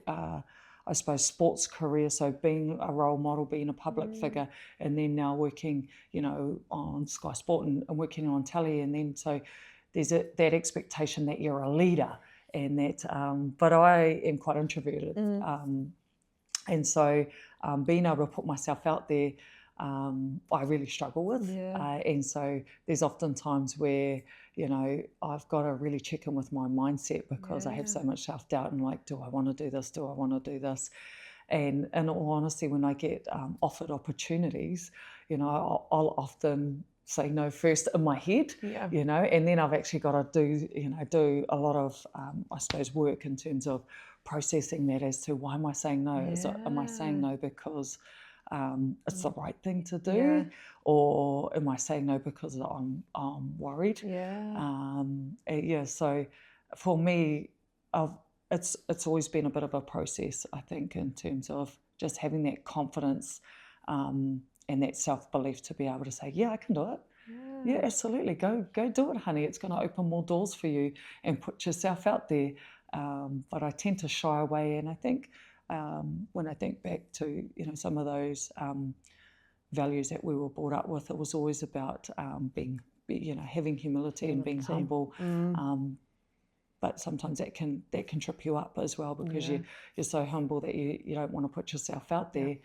I suppose, sports career, so being a role model, being a public figure, and then now working, you know, on Sky Sport and working on telly, and then so there's that expectation that you're a leader, and that, but I am quite introverted, and so being able to put myself out there, I really struggle with, and so there's often times where, you know, I've got to really check in with my mindset, because I have so much self-doubt and like, do I want to do this? Do I want to do this? And in all honesty, when I get offered opportunities, you know, I'll often say no first in my head, you know, and then I've actually got to do a lot of, I suppose, work in terms of processing that as to why am I saying no? Am I saying no because it's the right thing to do, or am I saying no because I'm worried? So for me, it's always been a bit of a process, I think, in terms of just having that confidence and that self-belief to be able to say, I can do it. Yeah, absolutely. Go do it, honey. It's going to open more doors for you, and put yourself out there. But I tend to shy away, and I think when I think back to, you know, some of those values that we were brought up with, it was always about being, you know, having humility and being humble. But sometimes that can trip you up as well, because you're so humble that you don't want to put yourself out there,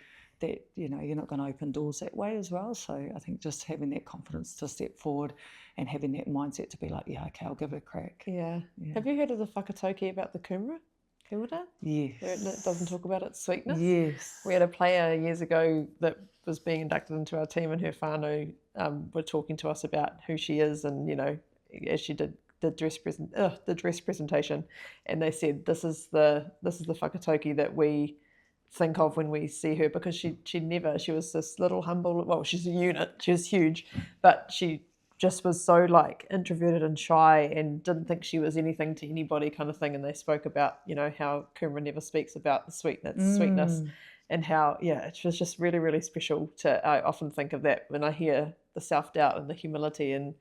that, you know, you're not going to open doors that way as well. So I think just having that confidence to step forward and having that mindset to be like, okay, I'll give it a crack. Have you heard of the whakatauki about the kumara? Yes. Where it doesn't talk about its sweetness? Yes. We had a player years ago that was being inducted into our team, and her whānau were talking to us about who she is, and, you know, as she did the dress presentation, and they said this is the whakatauki that we think of when we see her, because she was this little humble, well, she's a unit, she was huge, but she just was so like introverted and shy and didn't think she was anything to anybody kind of thing. And they spoke about, you know, how Kumara never speaks about the sweetness, and how, yeah, it was just really, really special I often think of that when I hear the self-doubt and the humility and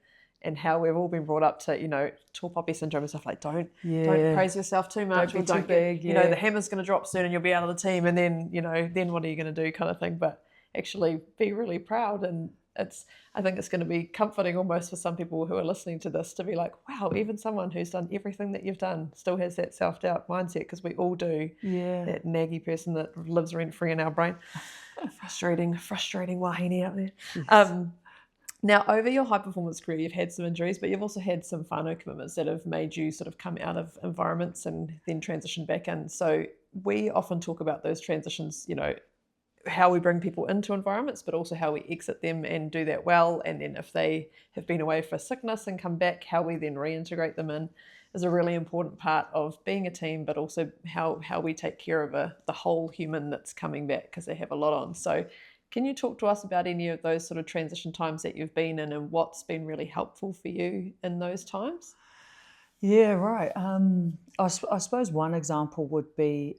how we've all been brought up to, you know, tall poppy syndrome and stuff like, don't praise yourself too much, don't be too big, you know, the hammer's going to drop soon and you'll be out of the team, and then, you know, then what are you going to do kind of thing. But actually be really proud, and I think it's going to be comforting almost for some people who are listening to this to be like, wow, even someone who's done everything that you've done still has that self-doubt mindset, because we all do. That naggy person that lives rent-free in our brain. Frustrating wahine out there. Yes. Now, over your high-performance career, you've had some injuries, but you've also had some whānau commitments that have made you sort of come out of environments and then transition back in. So we often talk about those transitions, you know, how we bring people into environments, but also how we exit them and do that well. And then if they have been away for sickness and come back, how we then reintegrate them in is a really important part of being a team, but also how we take care of the whole human that's coming back, because they have a lot on. So can you talk to us about any of those sort of transition times that you've been in and what's been really helpful for you in those times? Yeah, right. I suppose one example would be,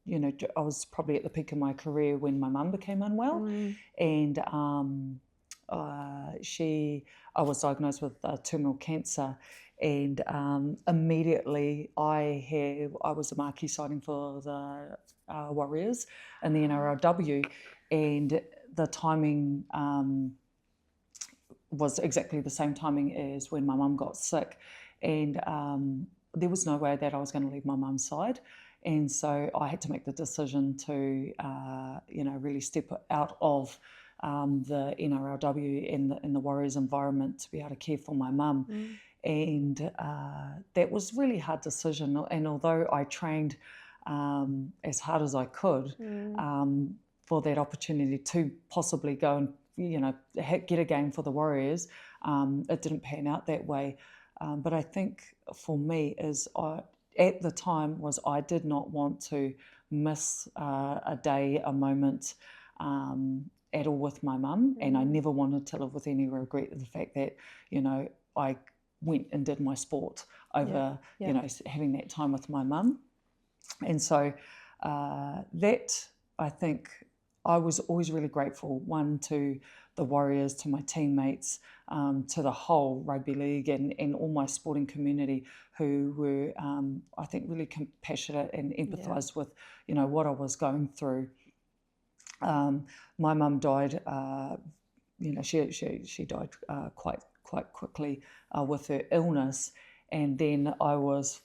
you know, I was probably at the peak of my career when my mum became unwell, and I was diagnosed with terminal cancer, and immediately I was a marquee sighting for the Warriors in the NRLW, and the timing was exactly the same timing as when my mum got sick, and there was no way that I was going to leave my mum's side. And so I had to make the decision to, you know, really step out of the NRLW and the Warriors environment to be able to care for my mum. And that was a really hard decision. And although I trained as hard as I could for that opportunity to possibly go and, you know, get a game for the Warriors, it didn't pan out that way. But I think for me at the time I did not want to miss a day, a moment at all with my mum, and I never wanted to live with any regret of the fact that, you know, I went and did my sport over, you know, having that time with my mum. And so that, I think, I was always really grateful, one, to the Warriors, to my teammates, to the whole rugby league and all my sporting community who were, I think, really compassionate and empathised with, you know, what I was going through. My mum died, you know, she died quite quickly with her illness, and then I was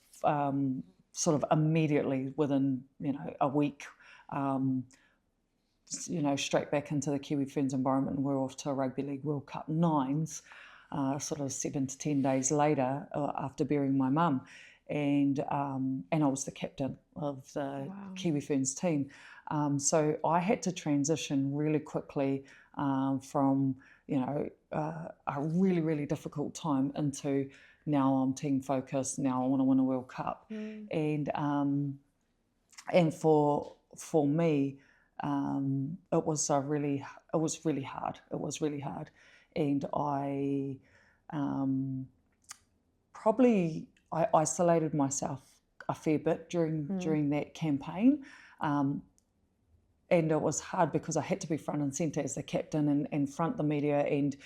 sort of immediately within, you know, a week, you know, straight back into the Kiwi Ferns environment, and we're off to a Rugby League World Cup Nines, sort of 7 to 10 days later after burying my mum, and I was the captain of the Kiwi Ferns team. So I had to transition really quickly from, you know, a really, really difficult time into now I'm team focused, now I want to win a World Cup. And for me, it was really hard. It was really hard. And I I isolated myself a fair bit during that campaign. And it was hard because I had to be front and centre as the captain and front the media and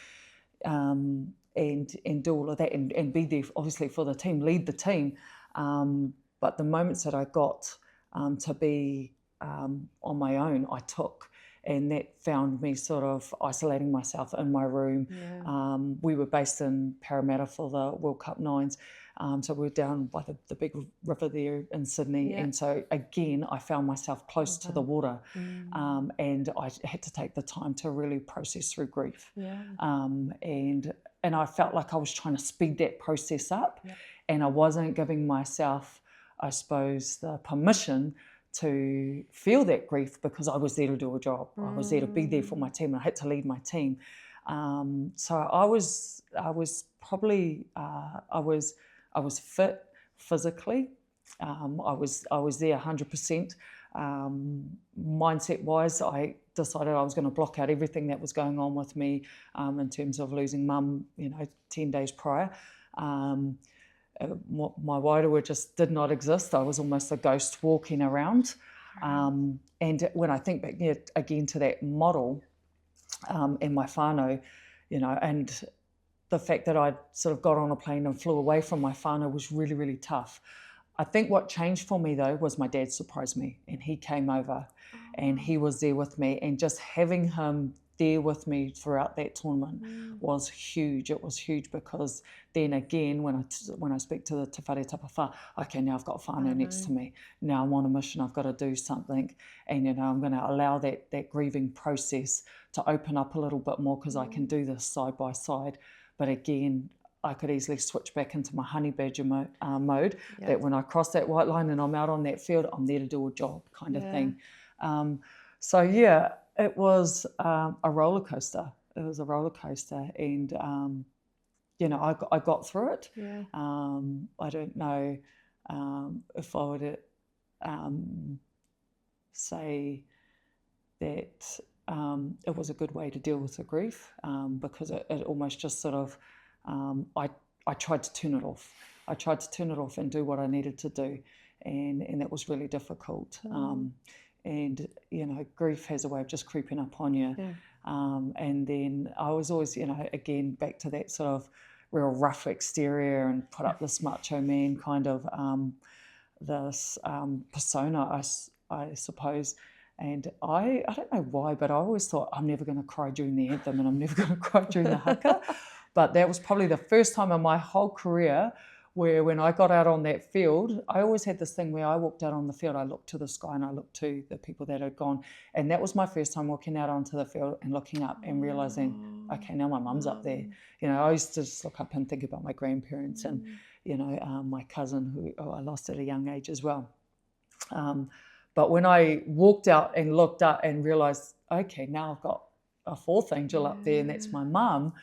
do all of that and be there obviously for the team, lead the team. But the moments that I got to be on my own, I took, and that found me sort of isolating myself in my room. We were based in Parramatta for the World Cup Nines. So we were down by the big river there in Sydney. And so again, I found myself close to the water. And I had to take the time to really process through grief. And I felt like I was trying to speed that process up. And I wasn't giving myself, I suppose, the permission to feel that grief because I was there to do a job. I was there to be there for my team, and I had to lead my team. So I was probably I was fit physically. I was there 100%. Mindset wise, I decided I was going to block out everything that was going on with me in terms of losing mum, 10 days prior. My Wairua just did not exist. I was almost a ghost walking around. And when I think back again to that model and my whānau, and the fact that I sort of got on a plane and flew away from my whānau was really, really tough. I think what changed for me though was my dad surprised me, and he came over and he was there with me, and just having him there with me throughout that tournament was huge. It was huge because then again, when I speak to the Te Whare Tapa Whā, okay, now I've got whānau next to me. Now I'm on a mission, I've got to do something, and I'm going to allow that grieving process to open up a little bit more, because I can do this side by side. But again, I could easily switch back into my honey badger mode, that when I cross that white line and I'm out on that field, I'm there to do a job kind of thing. So yeah, it was a roller coaster. It was a roller coaster, and I got through it. Yeah. I don't know if I would say that it was a good way to deal with the grief, because it almost just sort of I tried to turn it off. I tried to turn it off and do what I needed to do, and that was really difficult. And grief has a way of just creeping up on you. Yeah. And then I was always, again, back to that sort of real rough exterior and put up this macho man kind of this persona, I suppose. And I don't know why, but I always thought I'm never going to cry during the anthem, and I'm never going to cry during the haka. But that was probably the first time in my whole career where, when I got out on that field, I always had this thing where I walked out on the field, I looked to the sky and I looked to the people that had gone. And that was my first time walking out onto the field and looking up and realising, okay, now my mum's up there. I used to just look up and think about my grandparents and, my cousin who I lost at a young age as well. But when I walked out and looked up and realised, okay, now I've got a fourth angel up there, and that's my mum,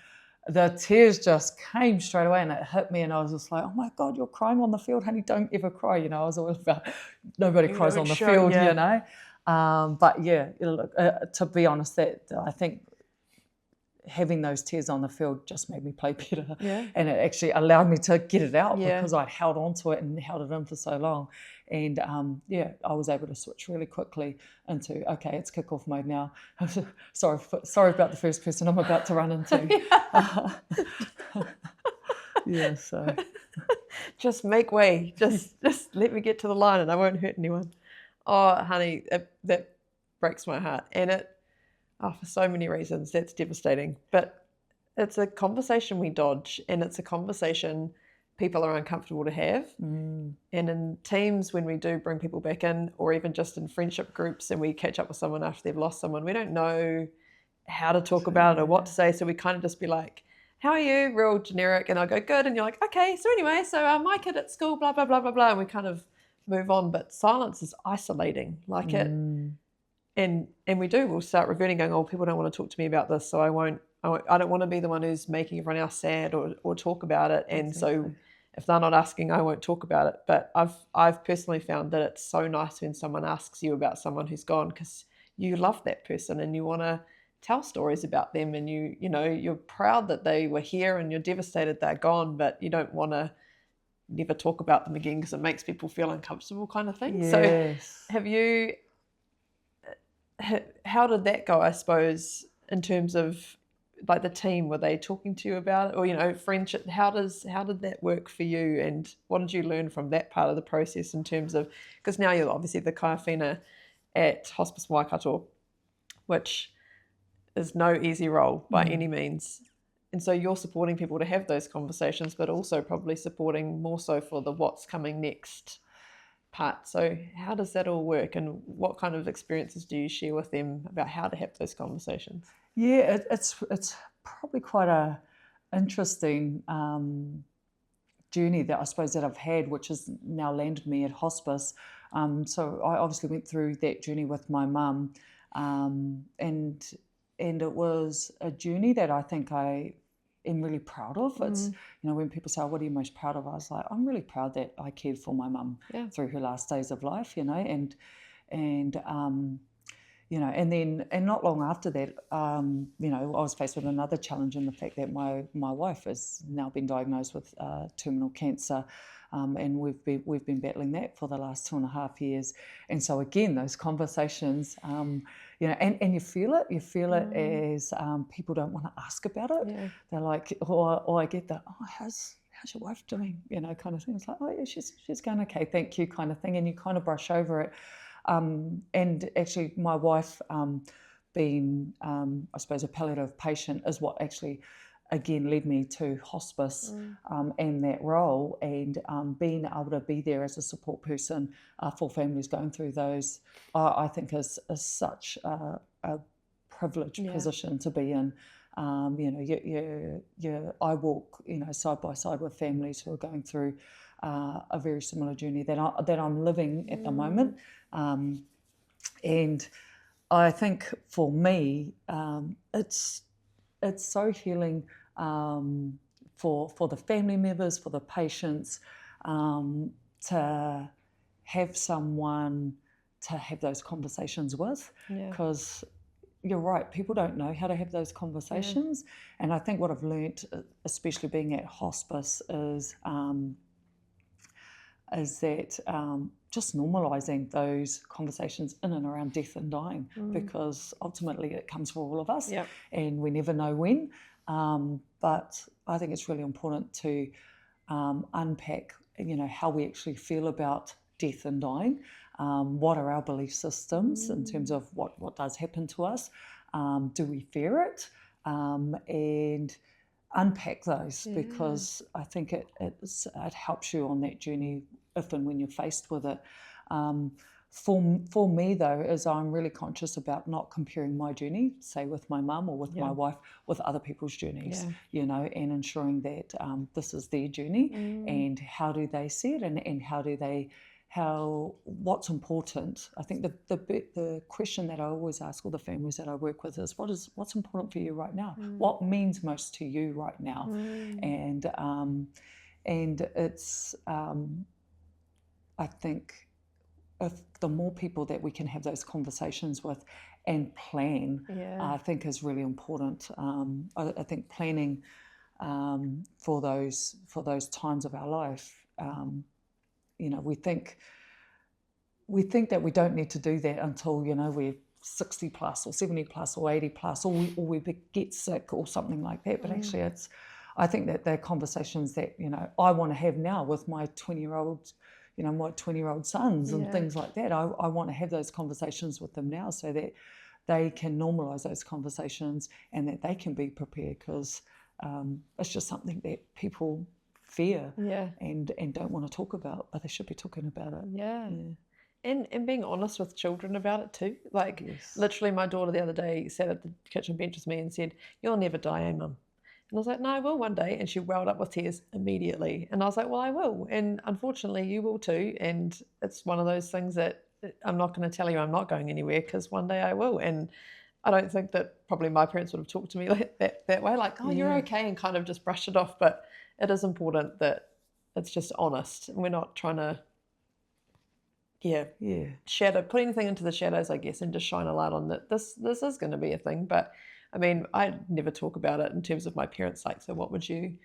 the tears just came straight away, and it hit me, and I was just like, oh my God, you're crying on the field, honey, don't ever cry. I was always about, nobody cries on the field, But yeah, to be honest, that I think having those tears on the field just made me play better. Yeah. And it actually allowed me to get it out, because I held on to it and held it in for so long. And I was able to switch really quickly into, okay, it's kick-off mode now. Sorry about the first person I'm about to run into. So just make way. Just let me get to the line and I won't hurt anyone. Oh, honey, that breaks my heart. And for so many reasons, that's devastating. But it's a conversation we dodge, and it's a conversation people are uncomfortable to have. And in teams, when we do bring people back in, or even just in friendship groups and we catch up with someone after they've lost someone, we don't know how to talk about it or what to say. So we kind of just be like, how are you? Real generic. And I'll go, good. And you're like, okay, so anyway, so my kid at school, blah, blah, blah, blah, blah. And we kind of move on. But silence is isolating. Like it. And we'll start reverting, going, oh, people don't want to talk to me about this, so I don't want to be the one who's making everyone else sad or talk about it. And so if they're not asking, I won't talk about it. But I've personally found that it's so nice when someone asks you about someone who's gone, because you love that person and you want to tell stories about them, and you're proud that they were here, and you're devastated they're gone, but you don't want to never talk about them again because it makes people feel uncomfortable, kind of thing. Yes. So how did that go, I suppose, in terms of like the team? Were they talking to you about it, or friendship? How did that work for you, and what did you learn from that part of the process in terms of, because now you're obviously the Kaiāwhina at Hospice Waikato, which is no easy role by any means, and so you're supporting people to have those conversations, but also probably supporting more so for the what's coming next part. So how does that all work, and what kind of experiences do you share with them about how to have those conversations? Yeah, it's probably quite a interesting journey that I suppose that I've had, which has now landed me at hospice. So I obviously went through that journey with my mum, and it was a journey that I think I am really proud of. It's, when people say, what are you most proud of? I was like, I'm really proud that I cared for my mum through her last days of life, and and not long after that, I was faced with another challenge in the fact that my wife has now been diagnosed with terminal cancer, and we've been battling that for the last 2.5 years. And so again, those conversations, and you feel it as people don't want to ask about it. Yeah. They're like, or I get that, how's your wife doing? Kind of thing. It's like, yeah, she's going okay, thank you, kind of thing, and you kind of brush over it. And actually, my wife, being, I suppose, a palliative patient, is what actually, again, led me to hospice and that role, and being able to be there as a support person for families going through those, I think is such a privileged position to be in. I walk, side by side with families who are going through a very similar journey that I'm living at the moment. And I think for me, it's so healing for the family members, for the patients, to have someone to have those conversations with, because you're right, people don't know how to have those conversations. And I think what I've learnt, especially being at hospice, is that just normalising those conversations in and around death and dying, because ultimately it comes for all of us, and we never know when. But I think it's really important to unpack, how we actually feel about death and dying. What are our belief systems in terms of what does happen to us? Do we fear it? And unpack those, because I think it helps you on that journey if and when you're faced with it. For me, though, is I'm really conscious about not comparing my journey, say with my mum or with my wife, with other people's journeys, and ensuring that this is their journey, and how do they see it, and what's important. I think the question that I always ask all the families that I work with is, what's important for you right now? What means most to you right now? And it's I think if the more people that we can have those conversations with and plan, I think is really important. I think planning for those times of our life. We think that we don't need to do that until we're 60 plus or 70 plus or 80 plus, or we get sick or something like that. But actually, I think that they're conversations that I want to have now with my 20-year-old. My 20-year-old sons and things like that. I want to have those conversations with them now, so that they can normalise those conversations and that they can be prepared, because it's just something that people fear and don't want to talk about, but they should be talking about it. And being honest with children about it too. Like, literally, my daughter the other day sat at the kitchen bench with me and said, "You'll never die, eh, Mum?" And I was like, "No, I will one day." And she welled up with tears immediately. And I was like, "Well, I will. And unfortunately, you will too. And it's one of those things that I'm not going to tell you I'm not going anywhere, because one day I will." And I don't think that probably my parents would have talked to me like that way, like, "Oh, you're okay," and kind of just brushed it off. But it is important that it's just honest. And we're not trying to, put anything into the shadows, I guess, and just shine a light on that this is going to be a thing. But I mean, I never talk about it in terms of my parents, like, so what do you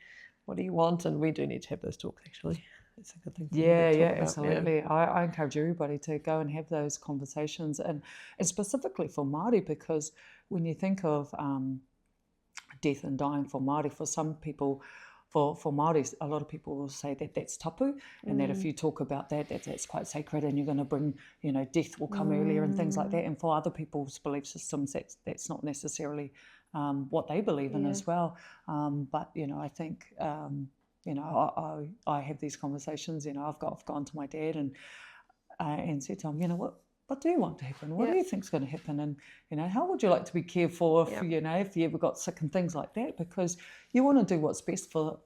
want? And we do need to have those talks, actually. It's a good thing to talk about. Absolutely. I encourage everybody to go and have those conversations, and specifically for Māori, because when you think of death and dying for Māori, for some people, for Māori, a lot of people will say that that's tapu, and that if you talk about that's quite sacred, and you're going to bring, death will come earlier and things like that. And for other people's belief systems, that's not necessarily what they believe in as well. But I think I have these conversations. I've gone to my dad and said to him, what do you want to happen? What do you think's going to happen? And how would you like to be cared for if if you ever got sick and things like that? Because you want to do what's best for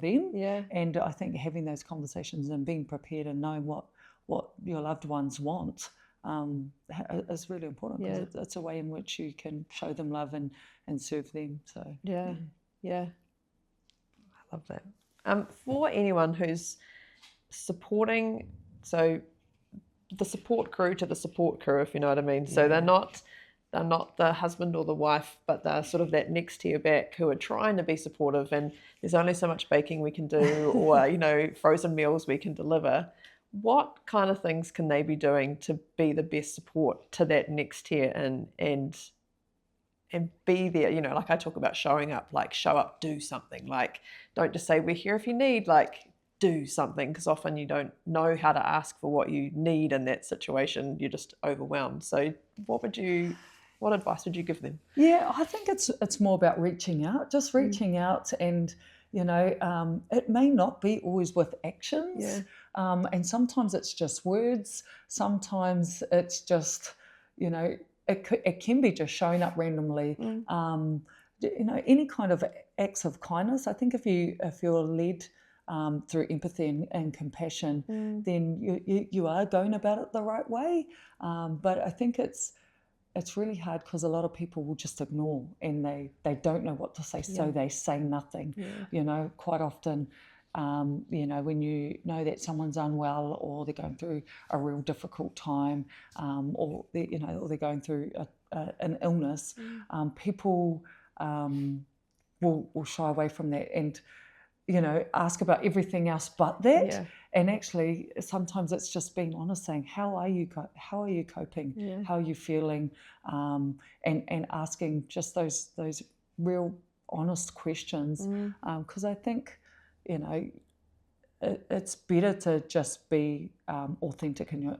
them. And I think having those conversations and being prepared and knowing what your loved ones want is really important, because it's a way in which you can show them love and serve them. So yeah, I love that. For anyone who's supporting, so the support crew to the support crew, if you know what I mean. So they're not the husband or the wife, but they're sort of that next tier back who are trying to be supportive, and there's only so much baking we can do, or frozen meals we can deliver. What kind of things can they be doing to be the best support to that next tier and be there? Like I talk about showing up, like show up, do something. Like don't just say we're here if you need, like do something, because often you don't know how to ask for what you need in that situation. You're just overwhelmed. So what advice would you give them? Yeah, I think it's more about reaching out, just reaching out, and it may not be always with actions, and sometimes it's just words. Sometimes it's just it can be just showing up randomly. Any kind of acts of kindness. I think if you're led through empathy and compassion, then you are going about it the right way. But I think it's really hard, because a lot of people will just ignore, and they don't know what to say, so they say nothing. Quite often, when you know that someone's unwell, or they're going through a real difficult time, or they're going through an illness, people will shy away from that and ask about everything else but that. And actually, sometimes it's just being honest, saying, how are you coping? How are you feeling? And asking just those real honest questions, because I think it's better to just be authentic in your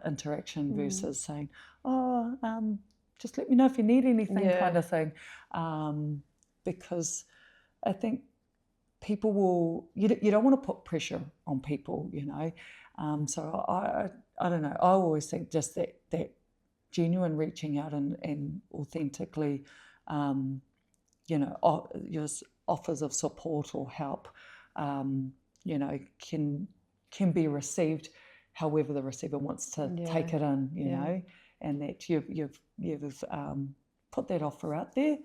interaction versus saying, just let me know if you need anything, kind of thing, because I think people will, you don't want to put pressure on people, so I don't know, I always think just that genuine reaching out and authentically your offers of support or help can be received however the receiver wants to take it in, and that you've put that offer out there,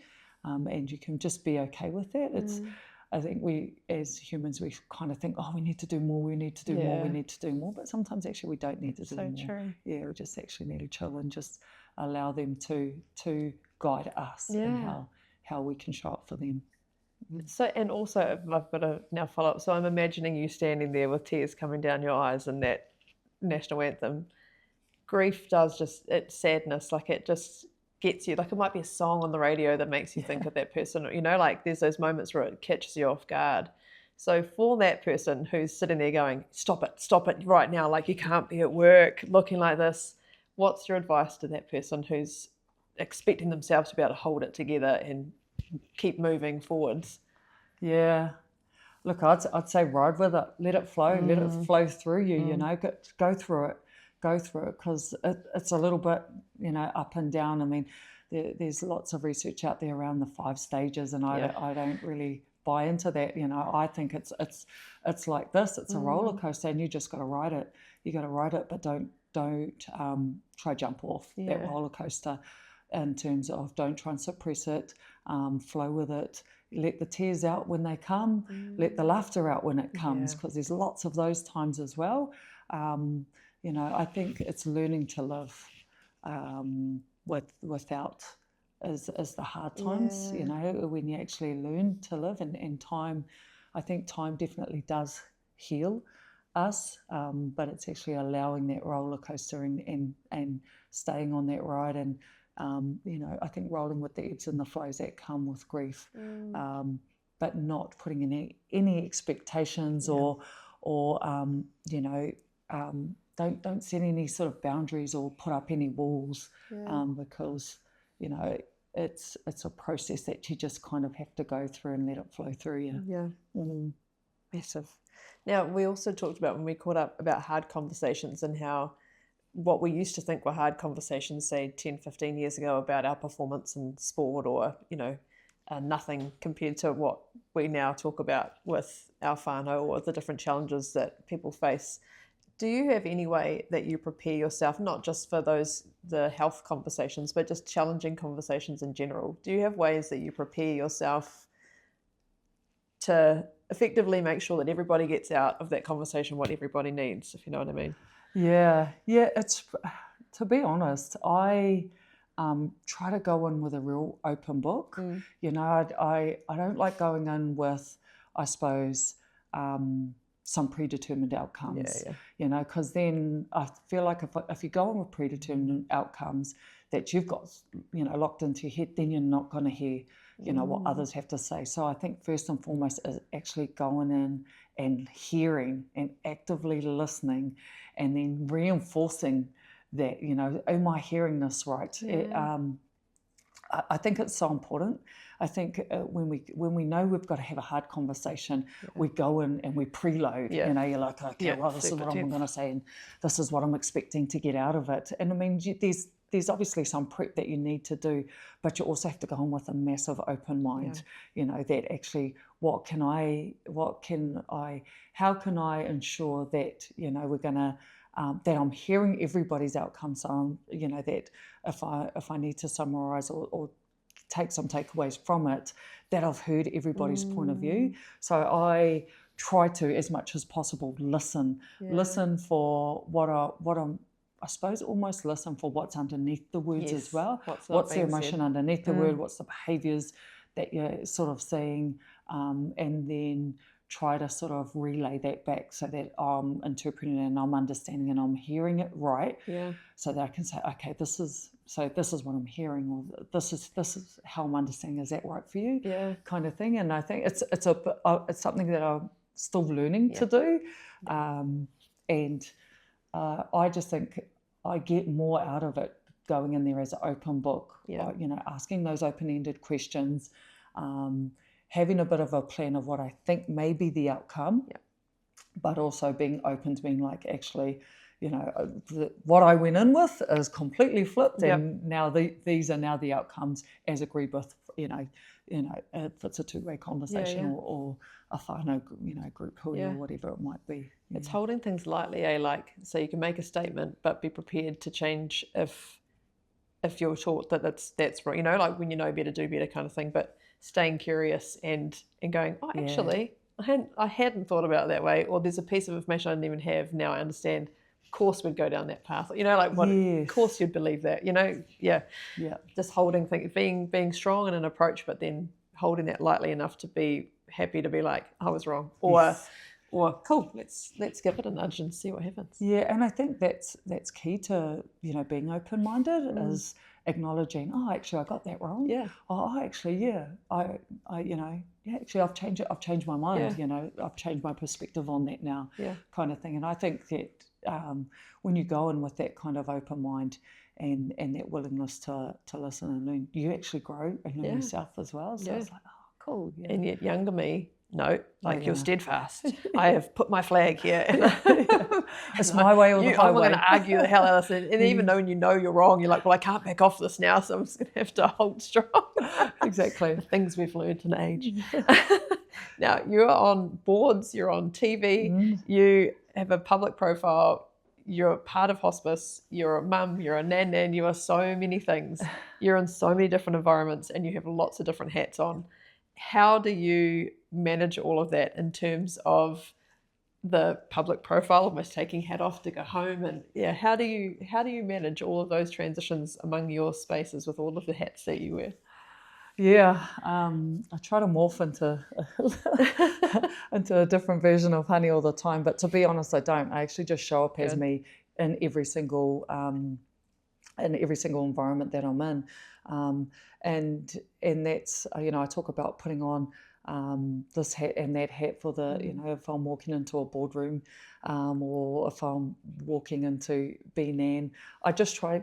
and you can just be okay with that. I think we, as humans, we kind of think, we need to do more, we need to do more, we need to do more. But sometimes actually we don't need to do more. True. Yeah, we just actually need to chill and just allow them to guide us in how we can show up for them. So, and also, I've got to now follow up. So I'm imagining you standing there with tears coming down your eyes and that national anthem. Grief does it's sadness, like it just gets you, like it might be a song on the radio that makes you think of that person, like there's those moments where it catches you off guard. So for that person who's sitting there going, stop it right now, like you can't be at work looking like this, what's your advice to that person who's expecting themselves to be able to hold it together and keep moving forwards? Yeah, look, I'd say ride with it, let it flow, let it flow through you, go through it, because it's a little bit, up and down. I mean, there's lots of research out there around the 5 stages, and I don't really buy into that. I think it's like this. It's a roller coaster, and you just got to ride it. You got to ride it, but don't try jump off that roller coaster. In terms of, don't try and suppress it. Flow with it. Let the tears out when they come. Let the laughter out when it comes, because there's lots of those times as well. I think it's learning to live without as the hard times, when you actually learn to live, and time, I think time definitely does heal us, but it's actually allowing that roller coaster and staying on that ride, and I think rolling with the ebbs and the flows that come with grief, but not putting any expectations or don't set any sort of boundaries or put up any walls, because it's a process that you just kind of have to go through and let it flow through you. Massive. Now, we also talked about, when we caught up, about hard conversations, and how what we used to think were hard conversations, say 10, 15 years ago, about our performance in sport, or nothing compared to what we now talk about with our whānau, or the different challenges that people face. Do you have any way that you prepare yourself, not just for the health conversations, but just challenging conversations in general? Do you have ways that you prepare yourself to effectively make sure that everybody gets out of that conversation what everybody needs, if you know what I mean? Yeah. It's, to be honest, I try to go in with a real open book. You know, I don't like going in with, I suppose, some predetermined outcomes. You know, because then I feel like if you go in with predetermined outcomes that you've got, you know, locked into your head, then you're not going to hear, you know, what others have to say. So I think first and foremost is actually going in and hearing and actively listening, and then reinforcing that, you know, am I hearing this right? I think it's so important. I think when we know we've got to have a hard conversation, we go in and we preload. You know, you're like, okay, well, this is what I'm going to say, and this is what I'm expecting to get out of it. And I mean, there's obviously some prep that you need to do, but you also have to go in with a massive open mind. You know, that actually, how can I ensure that, you know, we're going to that I'm hearing everybody's outcomes. So you know, that if I need to summarise or take some takeaways from it, that I've heard everybody's point of view. So I try to, as much as possible, listen for what I'm, I suppose, almost listen for what's underneath the words as well. What's the emotion underneath the word? What's the behaviours that you're sort of seeing, and then try to sort of relay that back so that I'm interpreting it and I'm understanding and I'm hearing it right. So that I can say, okay, this is what I'm hearing, or this is how I'm understanding. Is that right for you? Kind of thing. And I think it's something that I'm still learning to do, and I just think I get more out of it going in there as an open book. You know, asking those open-ended questions. Having a bit of a plan of what I think may be the outcome, but also being open to being like, actually, you know, what I went in with is completely flipped, and now these are now the outcomes as agreed with. You know, if it's a two-way conversation or a whānau, you know, group hui or whatever it might be. It's holding things lightly, like, so you can make a statement, but be prepared to change if you're taught that that's wrong. You know, like when you know better, do better kind of thing, but staying curious and going, oh, actually, I hadn't thought about it that way, or there's a piece of information I didn't even have. Now I understand. Of course, we'd go down that path. You know, like what? Of course, you'd believe that. You know, just holding things, being strong in an approach, but then holding that lightly enough to be happy to be like, I was wrong, or cool. Let's give it a nudge and see what happens. Yeah, and I think that's key to, you know, being open-minded is acknowledging, oh, actually, I got that wrong. Actually, actually, I've changed my mind. You know, I've changed my perspective on that now. Kind of thing. And I think that when you go in with that kind of open mind and that willingness to listen and learn, you actually grow and learn yourself as well. So it's like, oh, cool. And yet younger me, no, like you're steadfast. I have put my flag here. It's my way or the highway. I'm going to argue the hell out of it. And even though you know you're wrong, you're like, well, I can't back off this now, so I'm just going to have to hold strong. Exactly. The things we've learned in age. Now, you're on boards, you're on TV, you have a public profile, you're part of hospice, you're a mum, you're a Nan-Nan, you are so many things. You're in so many different environments and you have lots of different hats on. How do you manage all of that in terms of the public profile, almost taking hat off to go home, and how do you manage all of those transitions among your spaces with all of the hats that you wear? I try to morph into a different version of Honey all the time, but to be honest, I don't. I actually just show up as me in every single environment that I'm in, and that's, you know, I talk about putting on this hat and that hat for the, you know, if I'm walking into a boardroom, or if I'm walking into being Nan, I just try.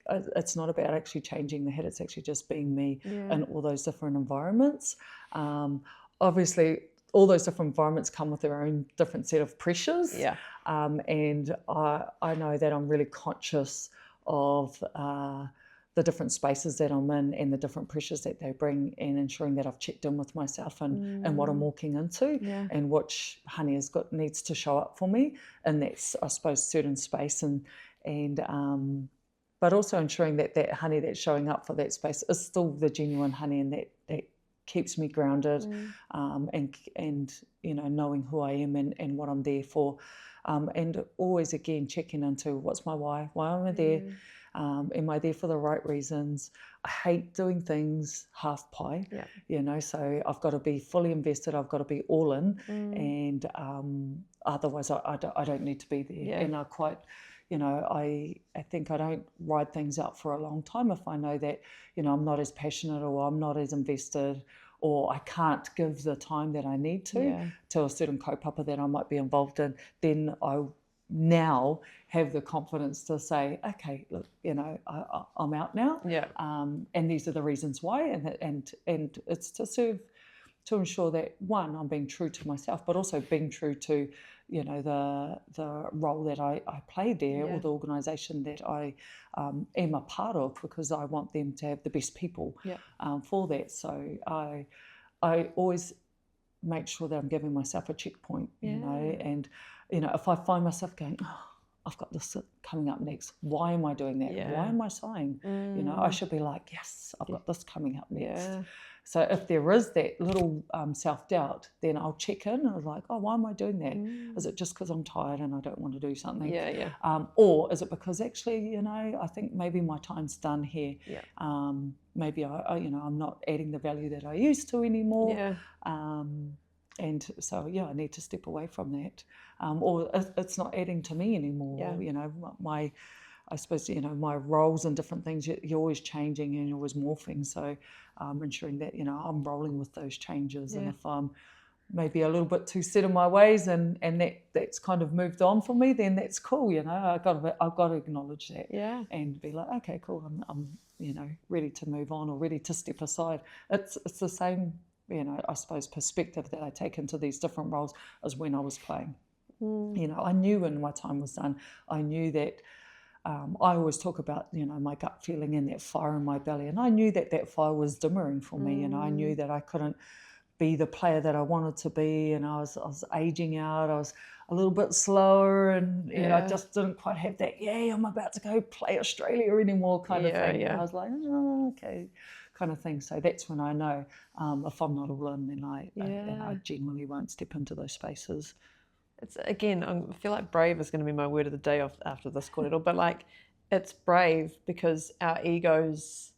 It's not about actually changing the hat; it's actually just being me in all those different environments. Obviously, all those different environments come with their own different set of pressures. And I know that I'm really conscious of the different spaces that I'm in and the different pressures that they bring, and ensuring that I've checked in with myself and what I'm walking into, and which honey needs to show up for me, and that's, I suppose, certain space, and but also ensuring that that honey that's showing up for that space is still the genuine honey, and that keeps me grounded, and you know, knowing who I am and what I'm there for, and always again checking into what's my why am I there. Am I there for the right reasons? I hate doing things half pie, you know, so I've got to be fully invested, I've got to be all in, and otherwise I don't need to be there. And I quite, you know, I think I don't ride things out for a long time if I know that, you know, I'm not as passionate, or I'm not as invested, or I can't give the time that I need to a certain kaupapa that I might be involved in. Then I now have the confidence to say, okay, look, you know, I'm out now, and these are the reasons why, and it's to ensure that, one, I'm being true to myself, but also being true to, you know, the role that I play there, or the organisation that I am a part of, because I want them to have the best people for that. So I always make sure that I'm giving myself a checkpoint, you know, and, you know, if I find myself going, oh, I've got this coming up next, why am I doing that? Why am I sighing? You know, I should be like, yes, I've got this coming up next. So if there is that little self-doubt, then I'll check in, and I'm like, oh, why am I doing that? Is it just because I'm tired and I don't want to do something? Or is it because actually, you know, I think maybe my time's done here. Maybe I you know, I'm not adding the value that I used to anymore. And so, I need to step away from that. Or it's not adding to me anymore. You know, I suppose, you know, my roles and different things, you're always changing and you're always morphing. So ensuring that, you know, I'm rolling with those changes. And if I'm maybe a little bit too set in my ways and that's kind of moved on for me, then that's cool, you know. I've got to acknowledge that and be like, okay, cool, I'm you know, ready to move on or ready to step aside. It's the same, you know, I suppose, perspective that I take into these different roles as when I was playing. You know, I knew when my time was done, I knew that I always talk about, you know, my gut feeling and that fire in my belly, and I knew that fire was dimmering for me, and I knew that I couldn't be the player that I wanted to be, and I was aging out. I was a little bit slower, and you know, I just didn't quite have that, I'm about to go play Australia anymore kind of thing. And I was like, oh, okay, kind of thing. So that's when I know if I'm not all in, then I genuinely won't step into those spaces. It's, again, I feel like brave is going to be my word of the day after this kōrero, but like, it's brave because our egos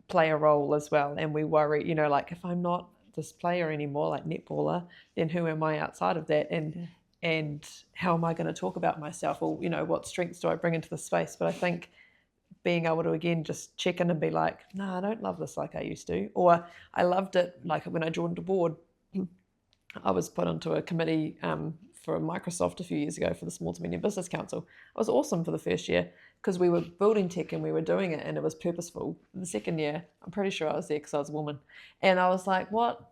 play a role as well, and we worry, you know, like, if I'm not this player anymore, like netballer, then who am I outside of that, and how am I going to talk about myself, or, you know, what strengths do I bring into the space? But I think being able to, again, just check in and be like, no, I don't love this like I used to, or I loved it, like when I joined a board, I was put onto a committee for Microsoft a few years ago for the Small to Medium Business Council. It was awesome for the first year because we were building tech and we were doing it and it was purposeful. The second year, I'm pretty sure I was there because I was a woman. And I was like, what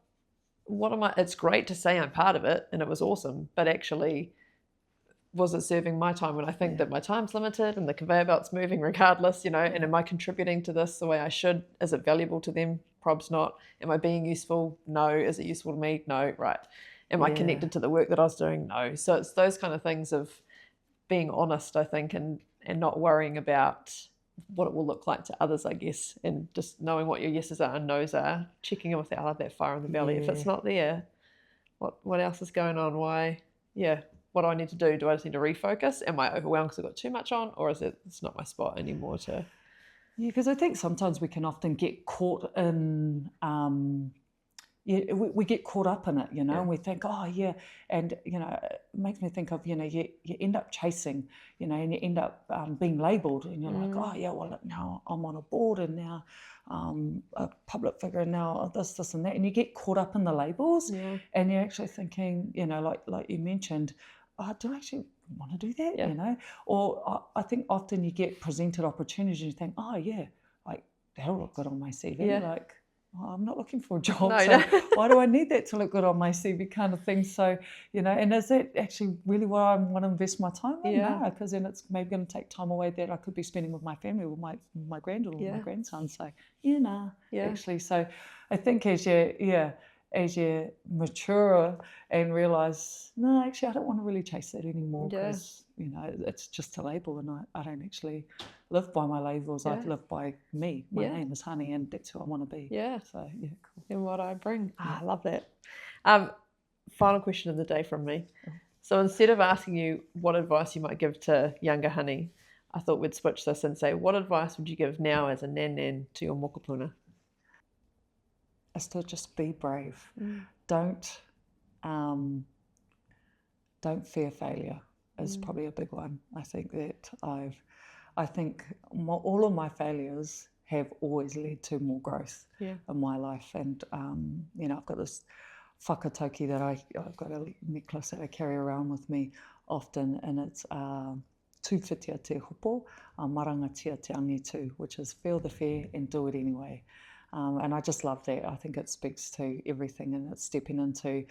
am I? It's great to say I'm part of it and it was awesome, but actually, was it serving my time when I think that my time's limited and the conveyor belt's moving regardless, you know, and am I contributing to this the way I should? Is it valuable to them? Probs not. Am I being useful? No. Is it useful to me? No. Right. Am I connected to the work that I was doing? No. So it's those kind of things of being honest, I think, and not worrying about what it will look like to others, I guess, and just knowing what your yeses are and nos are, checking in with that fire in the belly. If it's not there, what else is going on? Why? What do I need to do? Do I just need to refocus? Am I overwhelmed because I've got too much on, or is it's not my spot anymore to... Yeah, because I think sometimes we can often get caught in, we get caught up in it, you know, and we think, and, you know, it makes me think of, you know, you end up chasing, you know, and you end up being labelled, and you're like, well, now I'm on a board, and now a public figure, and now this and that, and you get caught up in the labels, and you're actually thinking, you know, like you mentioned, do I actually want to do that, you know? Or I think often you get presented opportunities and you think, like, that'll look good on my CV. Like, I'm not looking for a job, No, so no. why do I need that to look good on my CV kind of thing? So, and is that actually really what I want to invest my time in? Yeah. No, because then it's maybe going to take time away that I could be spending with my family, with my granddaughter, Yeah. my grandson. So, actually. So I think as you mature and realise, no, actually I don't want to really chase that anymore because, it's just a label and I don't actually live by my labels. I live by me. My name is Honey and that's who I want to be. Yeah. So, cool. And what I bring. I love that. Final question of the day from me. So instead of asking you what advice you might give to younger Honey, I thought we'd switch this and say, what advice would you give now as a Nan-Nan to your mokopuna? Is to just be brave. Don't fear failure is probably a big one. I think that all of my failures have always led to more growth in my life. And, I've got this whakatauki that I've got a necklace that I carry around with me often, and it's tūwhitia te hopo, marangatia te angitu, which is feel the fear and do it anyway. And I just love that. I think it speaks to everything, and it's stepping into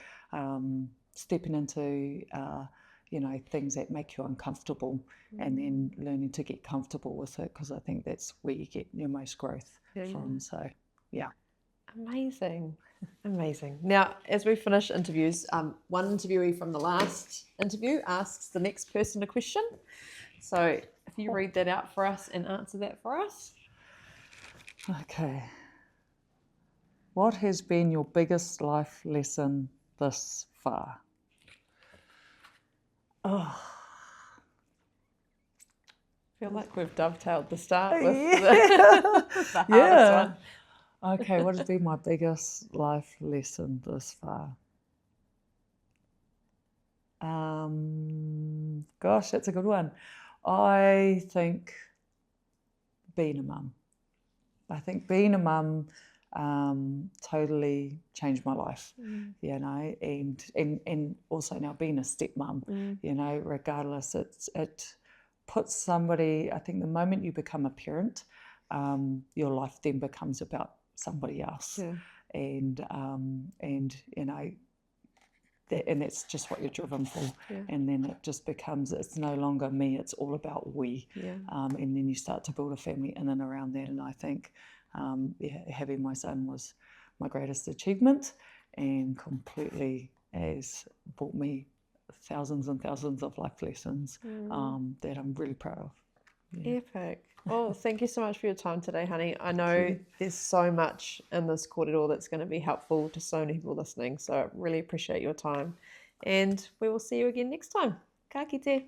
things that make you uncomfortable and then learning to get comfortable with it, because I think that's where you get your most growth from. So, yeah. Amazing. Now, as we finish interviews, one interviewee from the last interview asks the next person a question. So if you read that out for us and answer that for us. Okay. What has been your biggest life lesson thus far? I feel like we've dovetailed the start with the hardest one. Okay, what has been my biggest life lesson thus far? Gosh, that's a good one. I think being a mum. I think being a mum totally changed my life, and also now being a stepmom, regardless, it puts somebody, I think the moment you become a parent, your life then becomes about somebody else, and that's just what you're driven for, and then it just becomes, it's no longer me, it's all about we, and then you start to build a family in and around that. And I think having my son was my greatest achievement, and completely has brought me thousands and thousands of life lessons that I'm really proud of. Epic. Well, thank you so much for your time today, Honey. I know there's so much in this kōrero that's going to be helpful to so many people listening, so I really appreciate your time. And we will see you again next time. Ka kite.